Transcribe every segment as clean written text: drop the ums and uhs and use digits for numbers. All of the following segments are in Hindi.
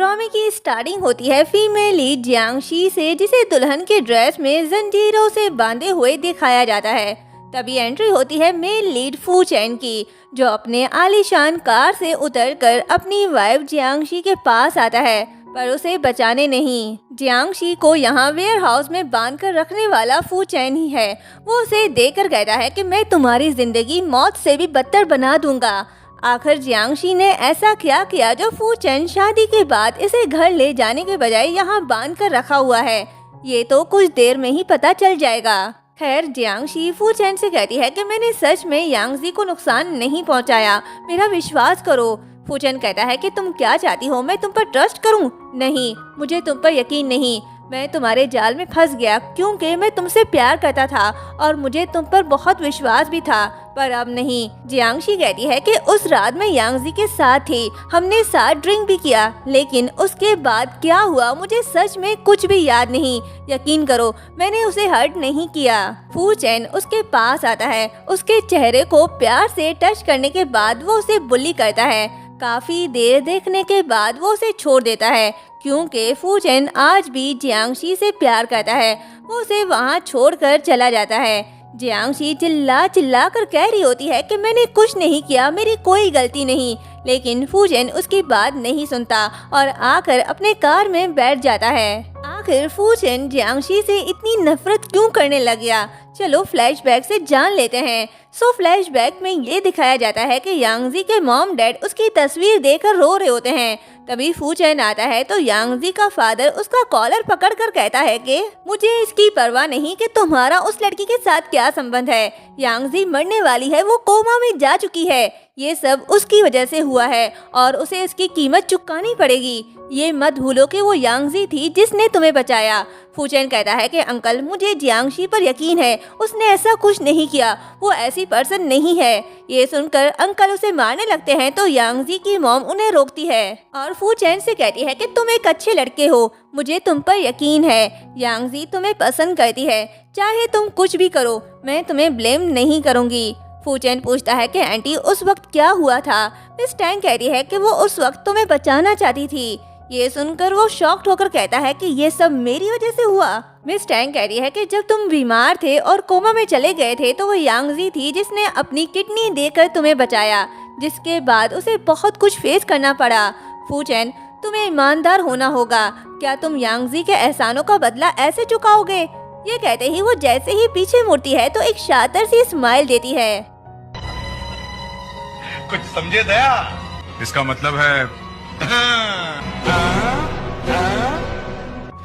ड्रामे की स्टार्टिंग होती है फीमेल लीड जियांगशी से, जिसे दुल्हन के ड्रेस में जंजीरों से बांधे हुए दिखाया जाता है। तभी एंट्री होती है मेल लीड फू चैन की, जो अपने आलीशान कार से उतरकर अपनी वाइफ जियांगशी के पास आता है, पर उसे बचाने नहीं। जियांगशी को यहाँ वेयर हाउस में बांध कर रखने वाला फू चैन ही है। वो उसे देखकर कहता है कि मैं तुम्हारी जिंदगी मौत से भी बदतर बना दूंगा। आखिर जियांगशी ने ऐसा क्या किया जो फू चैन शादी के बाद इसे घर ले जाने के बजाय यहाँ बांध कर रखा हुआ है, ये तो कुछ देर में ही पता चल जाएगा। खैर, जियांगशी फू चैन से कहती है कि मैंने सच में यांगजी को नुकसान नहीं पहुंचाया, मेरा विश्वास करो। फू चैन कहता है कि तुम क्या चाहती हो, मैं तुम पर ट्रस्ट करूं? नहीं, मुझे तुम पर यकीन नहीं। मैं तुम्हारे जाल में फंस गया क्योंकि मैं तुमसे प्यार करता था और मुझे तुम पर बहुत विश्वास भी था, पर अब नहीं। जियांगशी कहती है कि उस रात मैं यांगजी के साथ थी, हमने साथ ड्रिंक भी किया, लेकिन उसके बाद क्या हुआ मुझे सच में कुछ भी याद नहीं। यकीन करो, मैंने उसे हर्ट नहीं किया। फू चैन उसके पास आता है, उसके चेहरे को प्यार से टच करने के बाद वो उसे बुली करता है। काफी देर देखने के बाद वो उसे छोड़ देता है क्योंकि फू चैन आज भी जियांगशी से प्यार करता है। वो उसे वहाँ छोड़कर चला जाता है। जियांगशी चिल्ला चिल्ला कर कह रही होती है कि मैंने कुछ नहीं किया, मेरी कोई गलती नहीं, लेकिन फू चैन उसकी बात नहीं सुनता और आकर अपने कार में बैठ जाता है। आखिर फू चैन जियांगशी से इतनी नफरत क्यों करने लग गया? चलो फ्लैशबैक से जान लेते हैं। फ्लैशबैक में ये दिखाया जाता है कि यांगजी के मॉम डैड उसकी तस्वीर देखकर रो रहे होते हैं। तभी फू चैन आता है तो यांगजी का फादर उसका कॉलर पकड़कर कहता है कि मुझे इसकी परवाह नहीं कि तुम्हारा उस लड़की के साथ क्या संबंध है। यांगजी मरने वाली है, वो कोमा में जा चुकी है। ये सब उसकी वजह से हुआ है और उसे इसकी कीमत चुकानी पड़ेगी। ये मत भूलो कि वो यांगजी थी जिसने तुम्हें बचाया। फू चैन कहता है कि अंकल, मुझे जियांगशी पर यकीन है, उसने ऐसा कुछ नहीं किया, वो ऐसी पर्सन नहीं है। ये सुनकर अंकल उसे मारने लगते हैं तो यांगजी की मॉम उन्हें रोकती है और फू चैन से कहती है कि तुम एक अच्छे लड़के हो, मुझे तुम पर यकीन है। यांगजी तुम्हें पसंद करती है, चाहे तुम कुछ भी करो, मैं तुम्हें ब्लेम नहीं करूँगी। फू चैन पूछता है कि आंटी उस वक्त क्या हुआ था? मिस टैंग कहती है कि वो उस वक्त तुम्हें बचाना चाहती थी। ये सुनकर वो शॉक्ड होकर कहता है कि ये सब मेरी वजह से हुआ। मिस टैंग कह रही है कि जब तुम बीमार थे और कोमा में चले गए थे तो वो यांगजी थी जिसने अपनी किडनी देकर तुम्हें बचाया, जिसके बाद उसे बहुत कुछ फेस करना पड़ा। फू चैन, तुम्हें ईमानदार होना होगा, क्या तुम यांगजी के एहसानों का बदला ऐसे चुकाओगे? ये कहते ही वो जैसे ही पीछे मुड़ती है तो एक शातिर सी स्माइल देती है। कुछ समझे दया? इसका मतलब है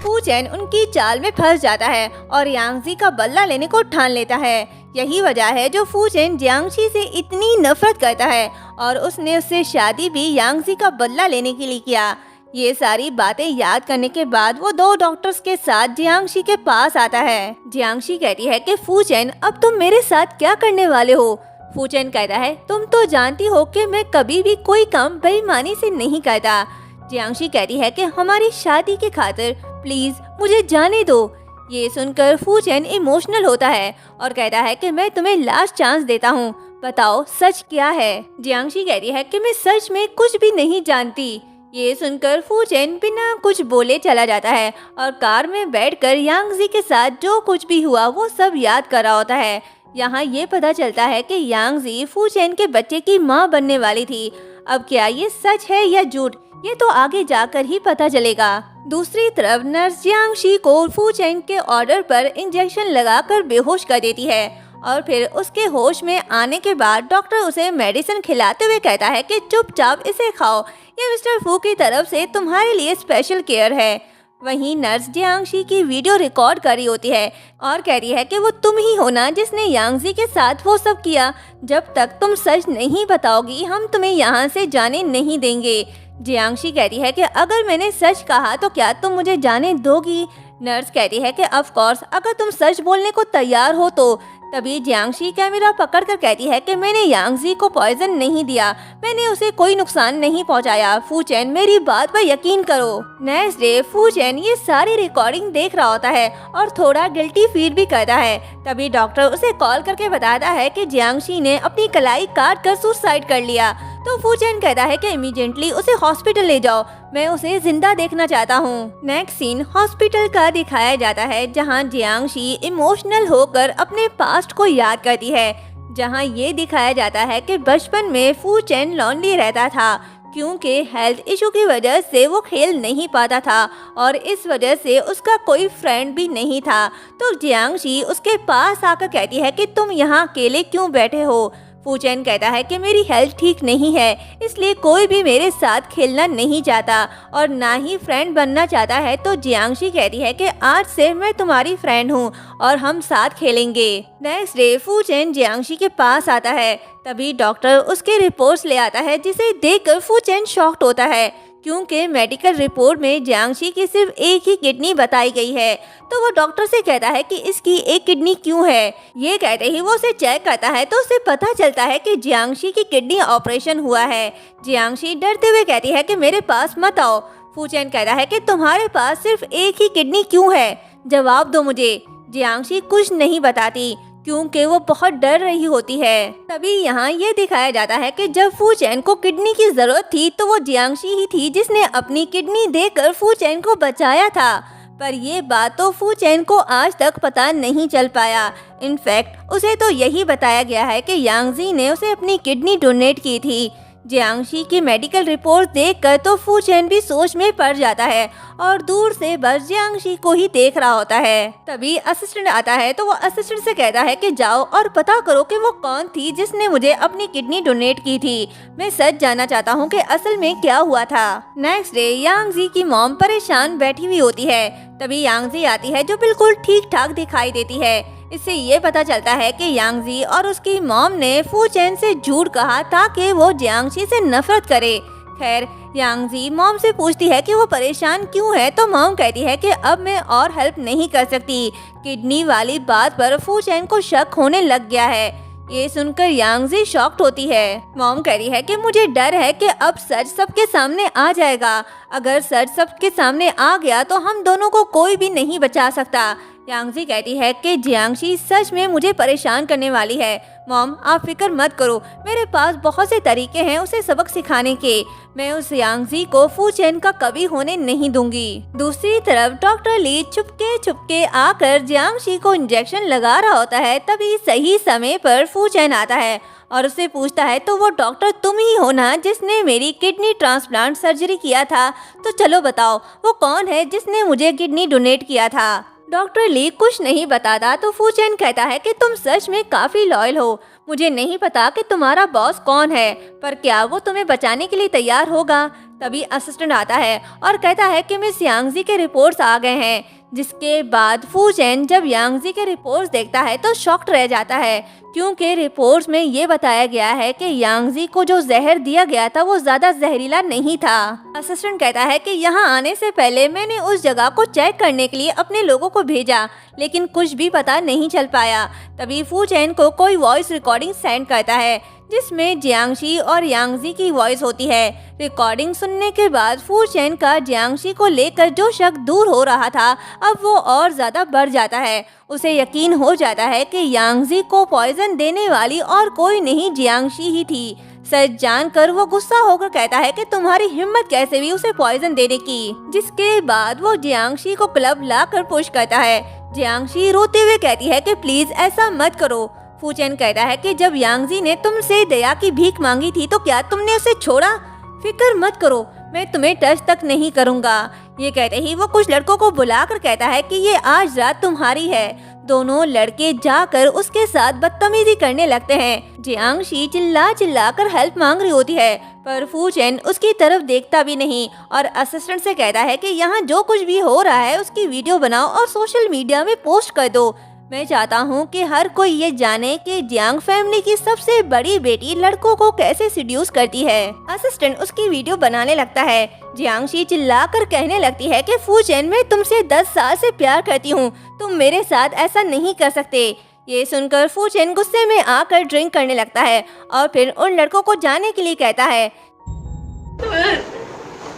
फू चैन उनकी चाल में फंस जाता है और यांगजी का बदला लेने को ठान लेता है। यही वजह है जो फू चैन जियांगशी से इतनी नफरत करता है और उसने उससे शादी भी यांगजी का बदला लेने के लिए किया। ये सारी बातें याद करने के बाद वो दो डॉक्टर्स के साथ जियांगशी के पास आता है। जियांगशी कहती है कि फू चैन, अब तुम मेरे साथ क्या करने वाले हो? फू चैन कहता है, तुम तो जानती हो कि मैं कभी भी कोई काम बेईमानी से नहीं करता। जियांगशी कहती है कि हमारी शादी की खातिर प्लीज मुझे जाने दो। ये सुनकर फू चैन इमोशनल होता है और कहता है कि मैं तुम्हें लास्ट चांस देता हूँ, बताओ सच क्या है? जियांगशी कहती है कि मैं सच में कुछ भी नहीं जानती। ये सुनकर फू चैन बिना कुछ बोले चला जाता है और कार में बैठकर यांगजी के साथ जो कुछ भी हुआ वो सब याद कर रहा होता है। यहाँ ये पता चलता है कि यांगजी फू चैन के बच्चे की माँ बनने वाली थी। अब क्या ये सच है या झूठ, ये तो आगे जाकर ही पता चलेगा। दूसरी तरफ नर्स जियांगशी को फू चैन के ऑर्डर पर इंजेक्शन लगाकर बेहोश कर देती है और फिर उसके होश में आने के बाद डॉक्टर उसे मेडिसिन खिलाते हुए कहता है कि चुपचाप इसे खाओ, ये मिस्टर फू की तरफ से तुम्हारे लिए स्पेशल केयर है। वहीं नर्स जियांगशी की वीडियो रिकॉर्ड कर रही होती है और कह रही है कि वो तुम ही हो ना जिसने यांगजी के साथ वो सब किया। जब तक तुम सच नहीं बताओगी हम तुम्हें यहाँ से जाने नहीं देंगे। जियांगशी कहती है कि अगर मैंने सच कहा तो क्या तुम मुझे जाने दोगी? नर्स कहती है कि ऑफ कोर्स, अगर तुम सच बोलने को तैयार हो तो। तभी जियांगशी कैमरा पकड़कर कहती है कि मैंने यांगजी को पॉइजन नहीं दिया, मैंने उसे कोई नुकसान नहीं पहुंचाया। फू चैन, मेरी बात पर यकीन करो। नेक्स्ट डे फू चैन ये सारी रिकॉर्डिंग देख रहा होता है और थोड़ा गिल्टी फील भी करता है। तभी डॉक्टर उसे कॉल करके बताता है कि जियांगशी ने अपनी कलाई काट कर सुसाइड कर लिया। तो फू चैन कहता है कि इमीडिएटली उसे हॉस्पिटल ले जाओ, मैं उसे जिंदा देखना चाहता हूँ। नेक्स्ट सीन हॉस्पिटल का दिखाया जाता है, जहाँ जियांगशी इमोशनल होकर अपने पास्ट को याद करती है, जहाँ ये दिखाया जाता है कि बचपन में फू चैन लॉन्ली रहता था क्योंकि हेल्थ इशू की वजह से वो खेल नहीं पाता था और इस वजह से उसका कोई फ्रेंड भी नहीं था। तो जियांगशी उसके पास आकर कहती है कि तुम यहाँ अकेले क्यों बैठे हो। फू चैन कहता है कि मेरी हेल्थ ठीक नहीं है, इसलिए कोई भी मेरे साथ खेलना नहीं चाहता और ना ही फ्रेंड बनना चाहता है। तो जियांगशी कहती है कि आज से मैं तुम्हारी फ्रेंड हूँ और हम साथ खेलेंगे। नेक्स्ट डे फू चैन जियांगशी के पास आता है, तभी डॉक्टर उसके रिपोर्ट्स ले आता है, जिसे देखकर फू चैन शॉक्ड होता है क्योंकि मेडिकल रिपोर्ट में जियांगशी की सिर्फ एक ही किडनी बताई गई है। तो वो डॉक्टर से कहता है कि इसकी एक किडनी क्यों है। ये कहते ही वो उसे चेक करता है तो उसे पता चलता है कि जियांगशी की किडनी ऑपरेशन हुआ है। जियांगशी डरते हुए कहती है कि मेरे पास मत आओ। फू चैन कहता है कि तुम्हारे पास सिर्फ एक ही किडनी क्यों है, जवाब दो मुझे। जियांगशी कुछ नहीं बताती क्योंकि वो बहुत डर रही होती है। तभी यहाँ ये दिखाया जाता है कि जब फू चैन को किडनी की जरूरत थी तो वो जियांगशी ही थी जिसने अपनी किडनी देकर फू चैन को बचाया था। पर ये बात तो फू चैन को आज तक पता नहीं चल पाया। इनफैक्ट उसे तो यही बताया गया है कि यांगजी ने उसे अपनी किडनी डोनेट की थी। जियांगशी की मेडिकल रिपोर्ट देखकर तो फू चैन भी सोच में पड़ जाता है और दूर से बस जियांगशी को ही देख रहा होता है। तभी असिस्टेंट आता है तो वो असिस्टेंट से कहता है कि जाओ और पता करो कि वो कौन थी जिसने मुझे अपनी किडनी डोनेट की थी। मैं सच जानना चाहता हूँ कि असल में क्या हुआ था। नेक्स्ट डे यांगजी की मॉम परेशान बैठी हुई होती है, तभी यांगजी आती है जो बिल्कुल ठीक ठाक दिखाई देती है। इससे ये पता चलता है कि यांगजी और उसकी मॉम ने फू चैन से झूठ कहा ताकि वो जियांगशी से नफरत करे। खैर यांगजी मॉम से पूछती है कि वो परेशान क्यों है, तो मॉम कहती है कि अब मैं और हेल्प नहीं कर सकती। किडनी वाली बात पर फू चैन को शक होने लग गया है। ये सुनकर यांगजी शॉक्ड होती है। मॉम कह रही है कि मुझे डर है कि अब सच सबके सामने आ जाएगा। अगर सच सबके सामने आ गया तो हम दोनों को कोई भी नहीं बचा सकता। यांगजी कहती है कि जियांगशी सच में मुझे परेशान करने वाली है। मॉम आप फिक्र मत करो, मेरे पास बहुत से तरीके हैं उसे सबक सिखाने के। मैं उस यांगजी को फू चैन का कभी होने नहीं दूंगी। दूसरी तरफ डॉक्टर ली चुपके चुपके आकर जियांगशी को इंजेक्शन लगा रहा होता है। तभी सही समय पर फू चैन आता है और उससे पूछता है तो वो डॉक्टर तुम ही हो ना जिसने मेरी किडनी ट्रांसप्लांट सर्जरी किया था, तो चलो बताओ वो कौन है जिसने मुझे किडनी डोनेट किया था। डॉक्टर ली कुछ नहीं बताता तो फू चैन कहता है कि तुम सच में काफी लॉयल हो। मुझे नहीं पता कि तुम्हारा बॉस कौन है, पर क्या वो तुम्हें बचाने के लिए तैयार होगा। तभी असिस्टेंट आता है और कहता है कि मिस यांगजी के रिपोर्ट्स आ गए हैं। जिसके बाद फू चैन जब यांगजी के रिपोर्ट्स देखता है तो शॉक्ड रह जाता है क्योंकि रिपोर्ट्स में ये बताया गया है कि यांगजी को जो जहर दिया गया था वो ज्यादा जहरीला नहीं था। असिस्टेंट कहता है कि यहाँ आने से पहले मैंने उस जगह को चेक करने के लिए अपने लोगों को भेजा, लेकिन कुछ भी पता नहीं चल पाया। तभी फू चैन को कोई वॉइस रिकॉर्डिंग सेंड करता है जिसमें जियांगशी और यांगजी की वॉइस होती है। रिकॉर्डिंग सुनने के बाद फू चैन का जियांगशी को लेकर जो शक दूर हो रहा था अब वो और ज्यादा बढ़ जाता है। उसे यकीन हो जाता है कि यांगजी को पॉइजन देने वाली और कोई नहीं जियांगशी ही थी। सच जानकर वो गुस्सा होकर कहता है कि तुम्हारी हिम्मत कैसे हुई उसे पॉइजन देने की। जिसके बाद वो जियांगशी को क्लब लाकर पुश करता है। जियांगशी रोते हुए कहती है कि प्लीज ऐसा मत करो। फू चैन कहता है कि जब यांगजी ने तुमसे दया की भीख मांगी थी तो क्या तुमने उसे छोड़ा। फिक्र मत करो, मैं तुम्हें टच तक नहीं करूंगा। ये कहते ही वो कुछ लड़कों को बुलाकर कहता है कि ये आज रात तुम्हारी है। दोनों लड़के जाकर उसके साथ बदतमीजी करने लगते हैं। जियांगशी चिल्ला चिल्ला कर हेल्प मांग रही होती है, पर फू चैन उसकी तरफ देखता भी नहीं और असिस्टेंट से कहता है कि यहाँ जो कुछ भी हो रहा है उसकी वीडियो बनाओ और सोशल मीडिया में पोस्ट कर दो। मैं चाहता हूँ कि हर कोई ये जाने कि जियांग फैमिली की सबसे बड़ी बेटी लड़कों को कैसे सिड्यूस करती है। असिस्टेंट उसकी वीडियो बनाने लगता है। जियांगशी चिल्लाकर कहने लगती है कि फू चैन मैं तुमसे 10 साल से प्यार करती हूँ, तुम मेरे साथ ऐसा नहीं कर सकते। ये सुनकर फू चैन गुस्से में आकर ड्रिंक करने लगता है और फिर उन लड़कों को जाने के लिए कहता है।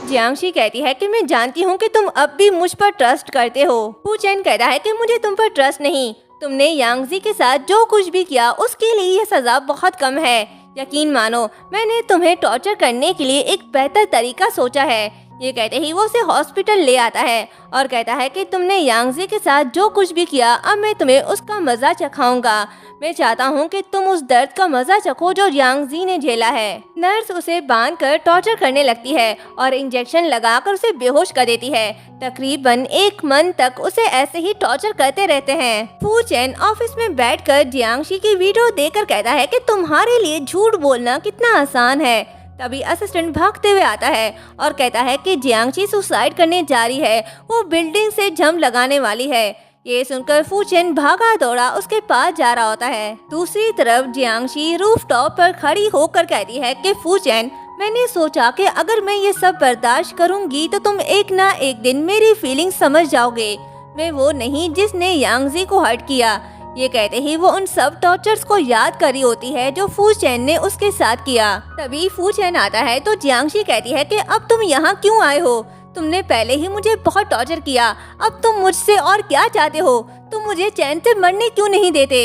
जियांगशी कहती है कि मैं जानती हूँ कि तुम अब भी मुझ पर ट्रस्ट करते हो। फू चैन कहता है कि मुझे तुम पर ट्रस्ट नहीं, तुमने यांगजी के साथ जो कुछ भी किया उसके लिए यह सजा बहुत कम है। यकीन मानो, मैंने तुम्हें टॉर्चर करने के लिए एक बेहतर तरीका सोचा है। ये कहते ही वो उसे हॉस्पिटल ले आता है और कहता है कि तुमने यांगजी के साथ जो कुछ भी किया, अब मैं तुम्हें उसका मजा चखाऊंगा। मैं चाहता हूँ कि तुम उस दर्द का मजा चखो जो यांगजी ने झेला है। नर्स उसे बांधकर टॉर्चर करने लगती है और इंजेक्शन लगाकर उसे बेहोश कर देती है। तकरीबन 1 मंथ तक उसे ऐसे ही टॉर्चर करते रहते हैं। फू चैन ऑफिस में बैठकर जियांगशी की वीडियो देखकर कहता है कि तुम्हारे लिए झूठ बोलना कितना आसान है। तभी असिस्टेंट भागते हुए आता है और कहता है कि जियांगशी सुसाइड करने जा रही है, वो बिल्डिंग से जंप लगाने वाली है। ये सुनकर फू चैन भागा दौड़ा उसके पास जा रहा होता है। दूसरी तरफ जियांगशी रूफटॉप पर खड़ी होकर कहती है कि फू चैन, मैंने सोचा कि अगर मैं ये सब बर्दाश्त करूंगी तो तुम एक ना एक दिन मेरी फीलिंग समझ जाओगे। मैं वो नहीं जिसने यांगजी को हर्ट किया। ये कहते ही वो उन सब टॉर्चर्स को याद कर रही होती है जो फू चैन ने उसके साथ किया। तभी फू चैन आता है तो जियांगशी कहती है कि अब तुम यहाँ क्यों आए हो? तुमने पहले ही मुझे बहुत टॉर्चर किया, अब तुम मुझसे और क्या चाहते हो? तुम मुझे चैन से मरने क्यों नहीं देते?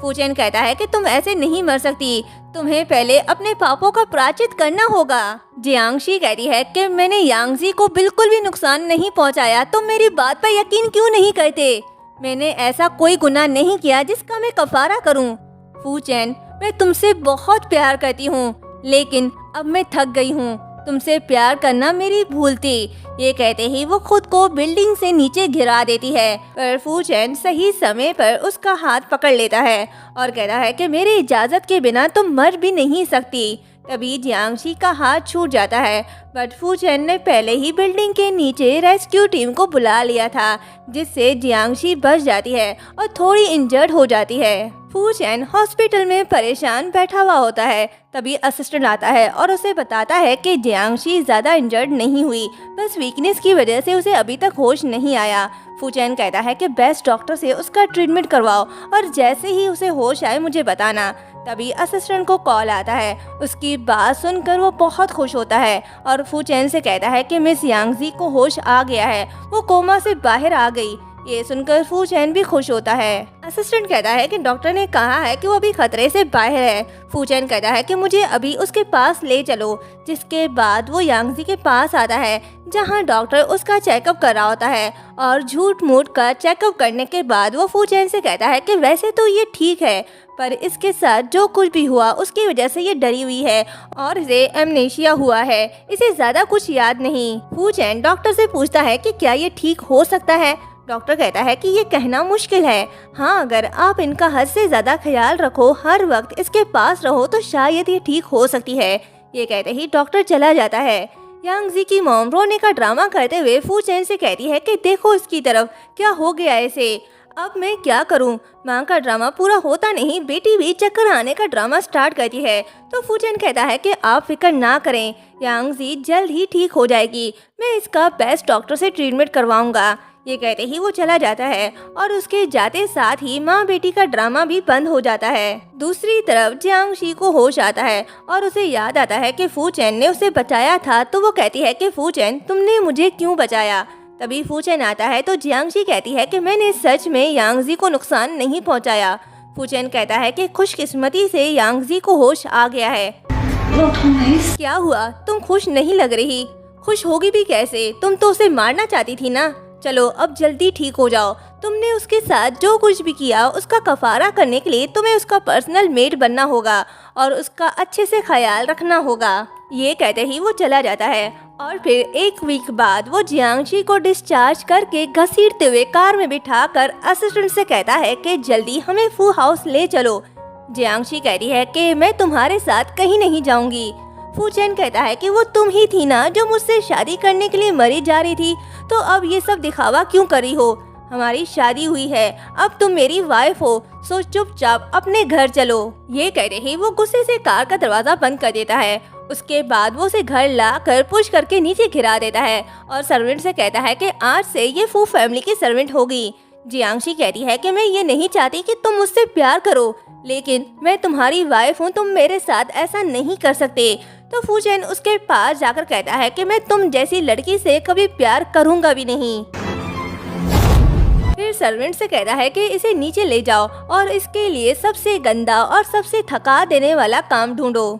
फू चैन कहता है कि तुम ऐसे नहीं मर सकती, तुम्हें पहले अपने पापों का प्रायश्चित करना होगा। जियांगशी कहती है कि मैंने यांगजी को बिल्कुल भी नुकसान नहीं पहुँचाया, तुम मेरी बात पर यकीन क्यों नहीं करते? मैंने ऐसा कोई गुनाह नहीं किया जिसका मैं कफारा करूं। फू चैन, मैं तुमसे बहुत प्यार करती हूं, लेकिन अब मैं थक गई हूं। तुमसे प्यार करना मेरी भूल थी। ये कहते ही वो खुद को बिल्डिंग से नीचे गिरा देती है, पर फू चैन सही समय पर उसका हाथ पकड़ लेता है और कहता है कि मेरी इजाज़त के बिना तुम मर भी नहीं सकती। तभी जियांगशी का हाथ छूट जाता है, बट फू चैन ने पहले ही बिल्डिंग के नीचे रेस्क्यू टीम को बुला लिया था, जिससे जियांगशी बच जाती है और थोड़ी इंजर्ड हो जाती है। फू चैन हॉस्पिटल में परेशान बैठा हुआ होता है। तभी असिस्टेंट आता है और उसे बताता है कि जियांगशी ज़्यादा इंजर्ड नहीं हुई, बस वीकनेस की वजह से उसे अभी तक होश नहीं आया। फू चैन कहता है कि बेस्ट डॉक्टर से उसका ट्रीटमेंट करवाओ और जैसे ही उसे होश आए मुझे बताना। तभी असिस्टेंट को कॉल आता है। उसकी बात सुनकर वो बहुत खुश होता है और फू चैन से कहता है कि मिस यांगजी को होश आ गया है, वो कोमा से बाहर आ गई। ये सुनकर फू चैन भी खुश होता है। असिस्टेंट कहता है कि डॉक्टर ने कहा है कि वो अभी खतरे से बाहर है। फू चैन कहता है कि मुझे अभी उसके पास ले चलो, जिसके बाद वो यांगजी के पास आता है, जहां डॉक्टर उसका चेकअप कर रहा होता है और झूठ मूठ का चेकअप करने के बाद वो फू चैन से कहता है कि वैसे तो ये ठीक है, पर इसके साथ जो कुछ भी हुआ उसकी वजह से ये डरी हुई है और इसे एमनेशिया हुआ है, इसे ज्यादा कुछ याद नहीं। फू चैन डॉक्टर से पूछता है कि क्या ये ठीक हो सकता है? डॉक्टर कहता है कि ये कहना मुश्किल है। हाँ, अगर आप इनका हद से ज्यादा ख्याल रखो, हर वक्त इसके पास रहो, तो शायद ये ठीक हो सकती है। ये कहते ही डॉक्टर चला जाता है। यांगजी की मॉम रोने का ड्रामा करते हुए फू चैन से कहती है कि देखो इसकी तरफ, क्या हो गया इसे, अब मैं क्या करूं? माँ का ड्रामा पूरा होता नहीं, बेटी भी चक्कर आने का ड्रामा स्टार्ट करती है। तो फू चैन कहता है कि आप फिक्र ना करें, यांगजी जल्द ही ठीक हो जाएगी, मैं इसका बेस्ट डॉक्टर से ट्रीटमेंट करवाऊंगा। ये कहते ही वो चला जाता है और उसके जाते साथ ही माँ बेटी का ड्रामा भी बंद हो जाता है। दूसरी तरफ जियांगशी को होश आता है और उसे याद आता है कि फू चैन ने उसे बचाया था। तो वो कहती है कि फू चैन, तुमने मुझे क्यों बचाया? तभी फू चैन आता है तो जियांगशी कहती है कि मैंने सच में यांगजी को नुकसान नहीं पहुंचाया। फू चैन कहता है कि खुशकिस्मती से यांगजी को होश आ गया है। क्या हुआ, तुम खुश नहीं लग रही? खुश होगी भी कैसे, तुम तो उसे मारना चाहती थी ना। चलो अब जल्दी ठीक हो जाओ। तुमने उसके साथ जो कुछ भी किया उसका कफारा करने के लिए तुम्हें उसका पर्सनल मेड बनना होगा और उसका अच्छे से ख्याल रखना होगा। ये कहते ही वो चला जाता है और फिर 1 वीक बाद वो जियांगशी को डिस्चार्ज करके घसीटते हुए कार में बिठाकर असिस्टेंट से कहता है कि जल्दी हमें फू हाउस ले चलो। जियांगशी कहती है कि मैं तुम्हारे साथ कहीं नहीं जाऊंगी। फू चैन कहता है कि वो तुम ही थी ना जो मुझसे शादी करने के लिए मरी जा रही थी, तो अब ये सब दिखावा क्यों कर रही हो? हमारी शादी हुई है, अब तुम मेरी वाइफ हो, सो चुपचाप अपने घर चलो। ये कहते ही वो गुस्से से कार का दरवाजा बंद कर देता है। उसके बाद वो उसे घर लाकर पुश करके नीचे गिरा देता है और सर्वेंट से कहता है कि आज से ये फू फैमिली की सर्वेंट होगी। जियांगशी कहती है कि मैं ये नहीं चाहती कि तुम मुझसे प्यार करो, लेकिन मैं तुम्हारी वाइफ हूँ, तुम मेरे साथ ऐसा नहीं कर सकते। तो फू चैन उसके पास जाकर कहता है कि मैं तुम जैसी लड़की से कभी प्यार करूँगा भी नहीं। फिर सर्वेंट से कहता है कि इसे नीचे ले जाओ और इसके लिए सबसे गंदा और सबसे थका देने वाला काम ढूंढो।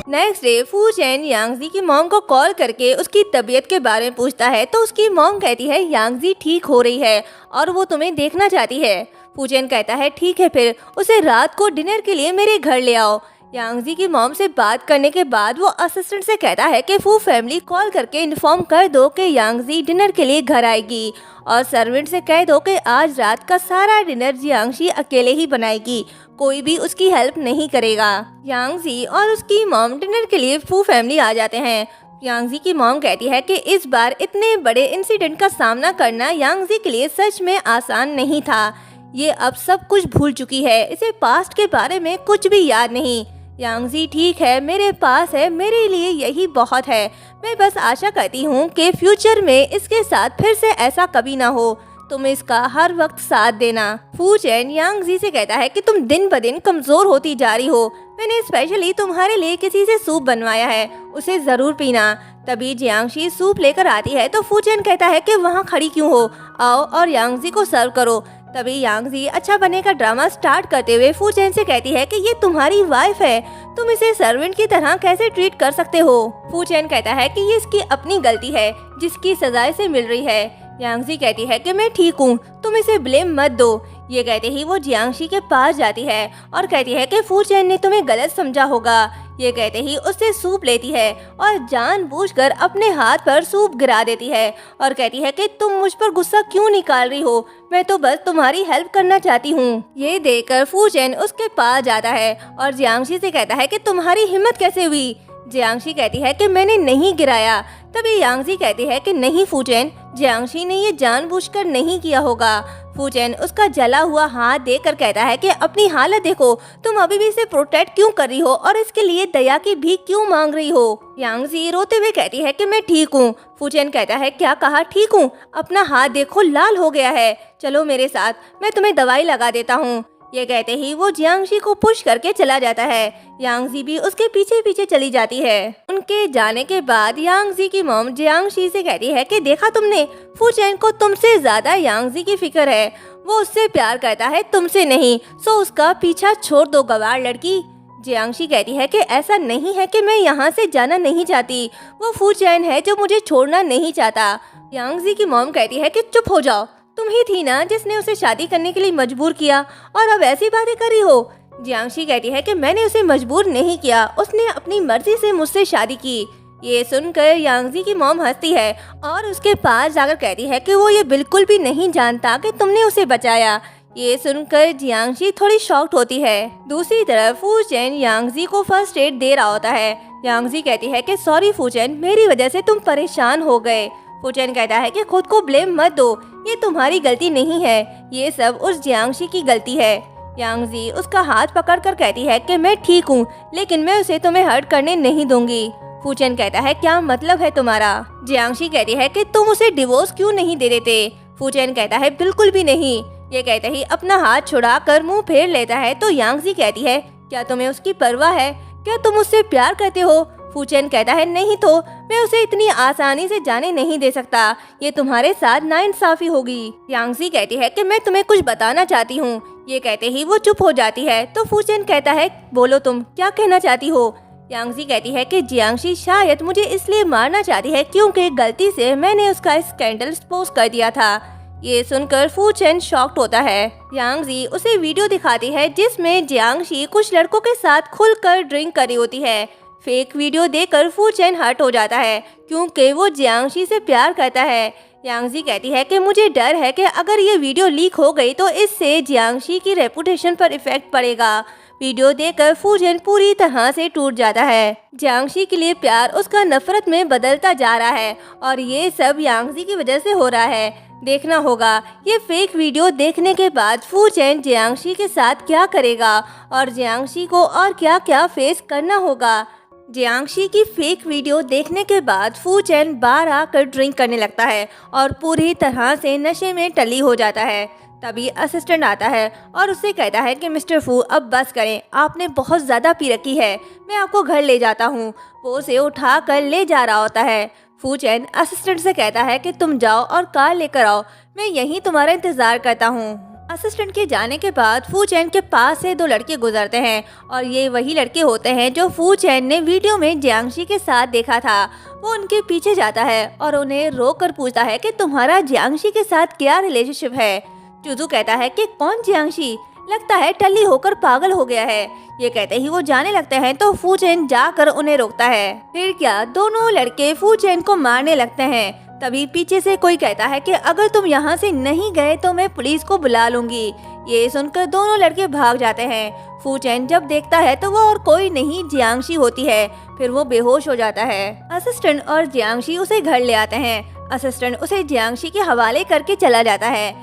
नेक्स्ट डे फू चैन यांगजी की मॉम को कॉल करके उसकी तबीयत के बारे में पूछता है तो उसकी मॉम कहती है यांगजी ठीक हो रही है और वो तुम्हें देखना चाहती है। फू चैन कहता है ठीक है, फिर उसे रात को डिनर के लिए मेरे घर ले आओ। यांगजी की मॉम से बात करने के बाद वो असिस्टेंट से कहता है कि फू फैमिली कॉल करके इन्फॉर्म कर दो कि यांगजी डिनर के लिए घर आएगी और सर्वेंट से कह दो कि आज रात का सारा डिनर जियांगशी अकेले ही बनाएगी, कोई भी उसकी हेल्प नहीं करेगा। यांगजी और उसकी मॉम डिनर के लिए फू फैमिली आ जाते हैं। यांगजी की मॉम कहती है कि इस बार इतने बड़े इंसिडेंट का सामना करना यांगजी के लिए सच में आसान नहीं था। ये अब सब कुछ भूल चुकी है, इसे पास्ट के बारे में कुछ भी याद नहीं। यांगजी ठीक है, मेरे पास है, मेरे लिए यही बहुत है। मैं बस आशा करती हूँ कि फ्यूचर में इसके साथ फिर से ऐसा कभी ना हो। तुम इसका हर वक्त साथ देना। फू चैन यांगजी से कहता है कि तुम दिन ब दिन कमजोर होती जा रही हो। मैंने स्पेशली तुम्हारे लिए किसी से सूप बनवाया है, उसे जरूर पीना। तभी जियांगशी सूप लेकर आती है तो फू चैन कहता है कि वहाँ खड़ी क्यों हो, आओ और यांगजी को सर्व करो। तभी यांगजी अच्छा बनने का ड्रामा स्टार्ट करते हुए फू चैन से कहती है कि ये तुम्हारी वाइफ है, तुम इसे सर्वेंट की तरह कैसे ट्रीट कर सकते हो। फू चैन कहता है कि ये इसकी अपनी गलती है जिसकी सजा इसे मिल रही है। यांगजी कहती है कि मैं ठीक हूँ, तुम इसे ब्लेम मत दो। ये कहते ही वो जियांगशी के पास जाती है और कहती है कि फू चैन ने तुम्हें गलत समझा होगा। ये कहते ही उससे सूप लेती है और जानबूझकर अपने हाथ पर सूप गिरा देती है और कहती है कि तुम मुझ पर गुस्सा क्यों निकाल रही हो, मैं तो बस तुम्हारी हेल्प करना चाहती हूँ। ये देखकर फू चैन उसके पास जाता है और जियांगशी से कहता है कि तुम्हारी हिम्मत कैसे हुई। जियांगशी कहती है कि मैंने नहीं गिराया। तभी यांगजी कहती है कि नहीं फू चैन, जियांगशी ने ये जानबूझकर नहीं किया होगा। फू चैन उसका जला हुआ हाथ देखकर कहता है कि अपनी हालत देखो, तुम अभी भी इसे प्रोटेक्ट क्यों कर रही हो और इसके लिए दया की भीख क्यों मांग रही हो। यांगजी रोते हुए कहती है कि मैं ठीक हूँ। फू चैन कहता है क्या कहा ठीक हूँ, अपना हाथ देखो लाल हो गया है, चलो मेरे साथ, मैं तुम्हें दवाई लगा देता हूँ। ये कहते ही वो जियांगशी को पुश करके चला जाता है। यांगजी भी उसके पीछे पीछे चली जाती है। उनके जाने के बाद यांगजी की मॉम जियांगशी से कहती है कि देखा तुमने, फू चैन को तुमसे ज्यादा यांगजी की फिक्र है, वो उससे प्यार करता है तुमसे नहीं, सो उसका पीछा छोड़ दो गवार लड़की। जियांगशी कहती है कि ऐसा नहीं है कि मैं यहाँ से जाना नहीं चाहती, वो फू चैन है जो मुझे छोड़ना नहीं चाहता। यांगजी की मॉम कहती है कि चुप हो जाओ, तुम ही थी ना जिसने उसे शादी करने के लिए मजबूर किया और अब ऐसी बातें कर रही हो। जियांगशी कहती है कि मैंने उसे मजबूर नहीं किया, उसने अपनी मर्जी से मुझसे शादी की। ये सुनकर यांगजी की मॉम हंसती है और उसके पास जाकर कहती है कि वो ये बिल्कुल भी नहीं जानता कि तुमने उसे बचाया। ये सुनकर जियांगशी थोड़ी शॉक्ड होती है। दूसरी तरफ फू चैन यांगजी को फर्स्ट एड दे रहा होता है। यांगजी कहती है कि सॉरी फू चैन, मेरी वजह से तुम परेशान हो गए। फू चैन कहता है कि खुद को ब्लेम मत दो, ये तुम्हारी गलती नहीं है, ये सब उस जियांगशी की गलती है। यांगजी उसका हाथ पकड़कर कहती है कि मैं ठीक हूँ, लेकिन मैं उसे तुम्हें हर्ट करने नहीं दूंगी। फू चैन कहता है क्या मतलब है तुम्हारा। जियांगशी कहती है कि तुम उसे डिवोर्स क्यों नहीं दे देते। फू चैन कहता है बिल्कुल भी नहीं। ये कहते ही अपना हाथ छुड़ा कर मुँह फेर लेता है तो यांगजी कहती है क्या तुम्हें उसकी परवाह है, क्या तुम उससे प्यार करते हो। फू चैन कहता है नहीं तो मैं उसे इतनी आसानी से जाने नहीं दे सकता, ये तुम्हारे साथ नाइंसाफी होगी। यांगजी कहती है कि मैं तुम्हें कुछ बताना चाहती हूँ। ये कहते ही वो चुप हो जाती है तो फू चैन कहता है बोलो तुम क्या कहना चाहती हो। यांगजी कहती है कि जियांगशी शायद मुझे इसलिए मारना चाहती है क्योंकि गलती से मैंने उसका स्कैंडल एक्सपोज कर दिया था। ये सुनकर फू चैन शॉक्ड होता है। यांगजी उसे वीडियो दिखाती है जिसमें जियांगशी कुछ लड़कों के साथ खुलकर ड्रिंक कर रही होती है। फेक वीडियो देखकर फू चैन हर्ट हो जाता है क्योंकि वो जियांगशी से प्यार करता है। यांगजी कहती है कि मुझे डर है कि अगर ये वीडियो लीक हो गई तो इससे जियांगशी की रेपुटेशन पर इफेक्ट पड़ेगा। वीडियो देखकर फू चैन पूरी तरह से टूट जाता है। जियांगशी के लिए प्यार उसका नफरत में बदलता जा रहा है और ये सब यांगजी की वजह से हो रहा है। देखना होगा ये फेक वीडियो देखने के बाद फू चैन जियांगशी के साथ क्या करेगा और जियांगशी को और क्या क्या फेस करना होगा। जियांगशी की फेक वीडियो देखने के बाद फू चैन बार आकर ड्रिंक करने लगता है और पूरी तरह से नशे में टली हो जाता है। तभी असिस्टेंट आता है और उससे कहता है कि मिस्टर फू अब बस करें, आपने बहुत ज़्यादा पी रखी है, मैं आपको घर ले जाता हूँ। वो उसे उठा कर ले जा रहा होता है। फू चैन असिस्टेंट से कहता है कि तुम जाओ और कार लेकर आओ, मैं यहीं तुम्हारा इंतजार करता हूँ। असिस्टेंट के जाने के बाद फू चैन के पास से 2 लड़के गुजरते हैं और ये वही लड़के होते हैं जो फू चैन ने वीडियो में जियांगशी के साथ देखा था। वो उनके पीछे जाता है और उन्हें रोक कर पूछता है कि तुम्हारा जियांगशी के साथ क्या रिलेशनशिप है। चुजू कहता है कि कौन जियांगशी, लगता है टल्ली होकर पागल हो गया है। ये कहते ही वो जाने लगते हैं तो फू चैन जाकर उन्हें रोकता है। फिर क्या दोनों लड़के फू चैन को मारने लगते हैं। तभी पीछे से कोई कहता है कि अगर तुम यहाँ से नहीं गए तो मैं पुलिस को बुला लूंगी। ये सुनकर दोनों लड़के भाग जाते हैं। फू चैन जब देखता है तो वो और कोई नहीं जियांगशी होती है। फिर वो बेहोश हो जाता है। असिस्टेंट और जियांगशी उसे घर ले आते हैं। असिस्टेंट उसे जियांगशी के हवाले करके चला जाता है।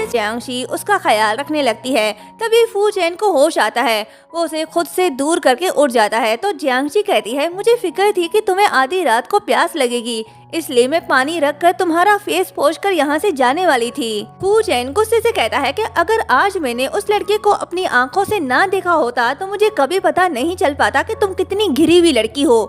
जियांगशी उसका ख्याल रखने लगती है। तभी फू चैन को होश आता है। वो उसे खुद से दूर करके उड़ जाता है तो जियांगशी कहती है मुझे फिक्र थी कि तुम्हें आधी रात को प्यास लगेगी, इसलिए मैं पानी रखकर तुम्हारा फेस पोंछकर यहाँ से जाने वाली थी। फू चैन गुस्से से कहता है कि अगर आज मैंने उस लड़के को अपनी आंखों से ना देखा होता तो मुझे कभी पता नहीं चल पाता कि तुम कितनी घिरी हुई लड़की हो।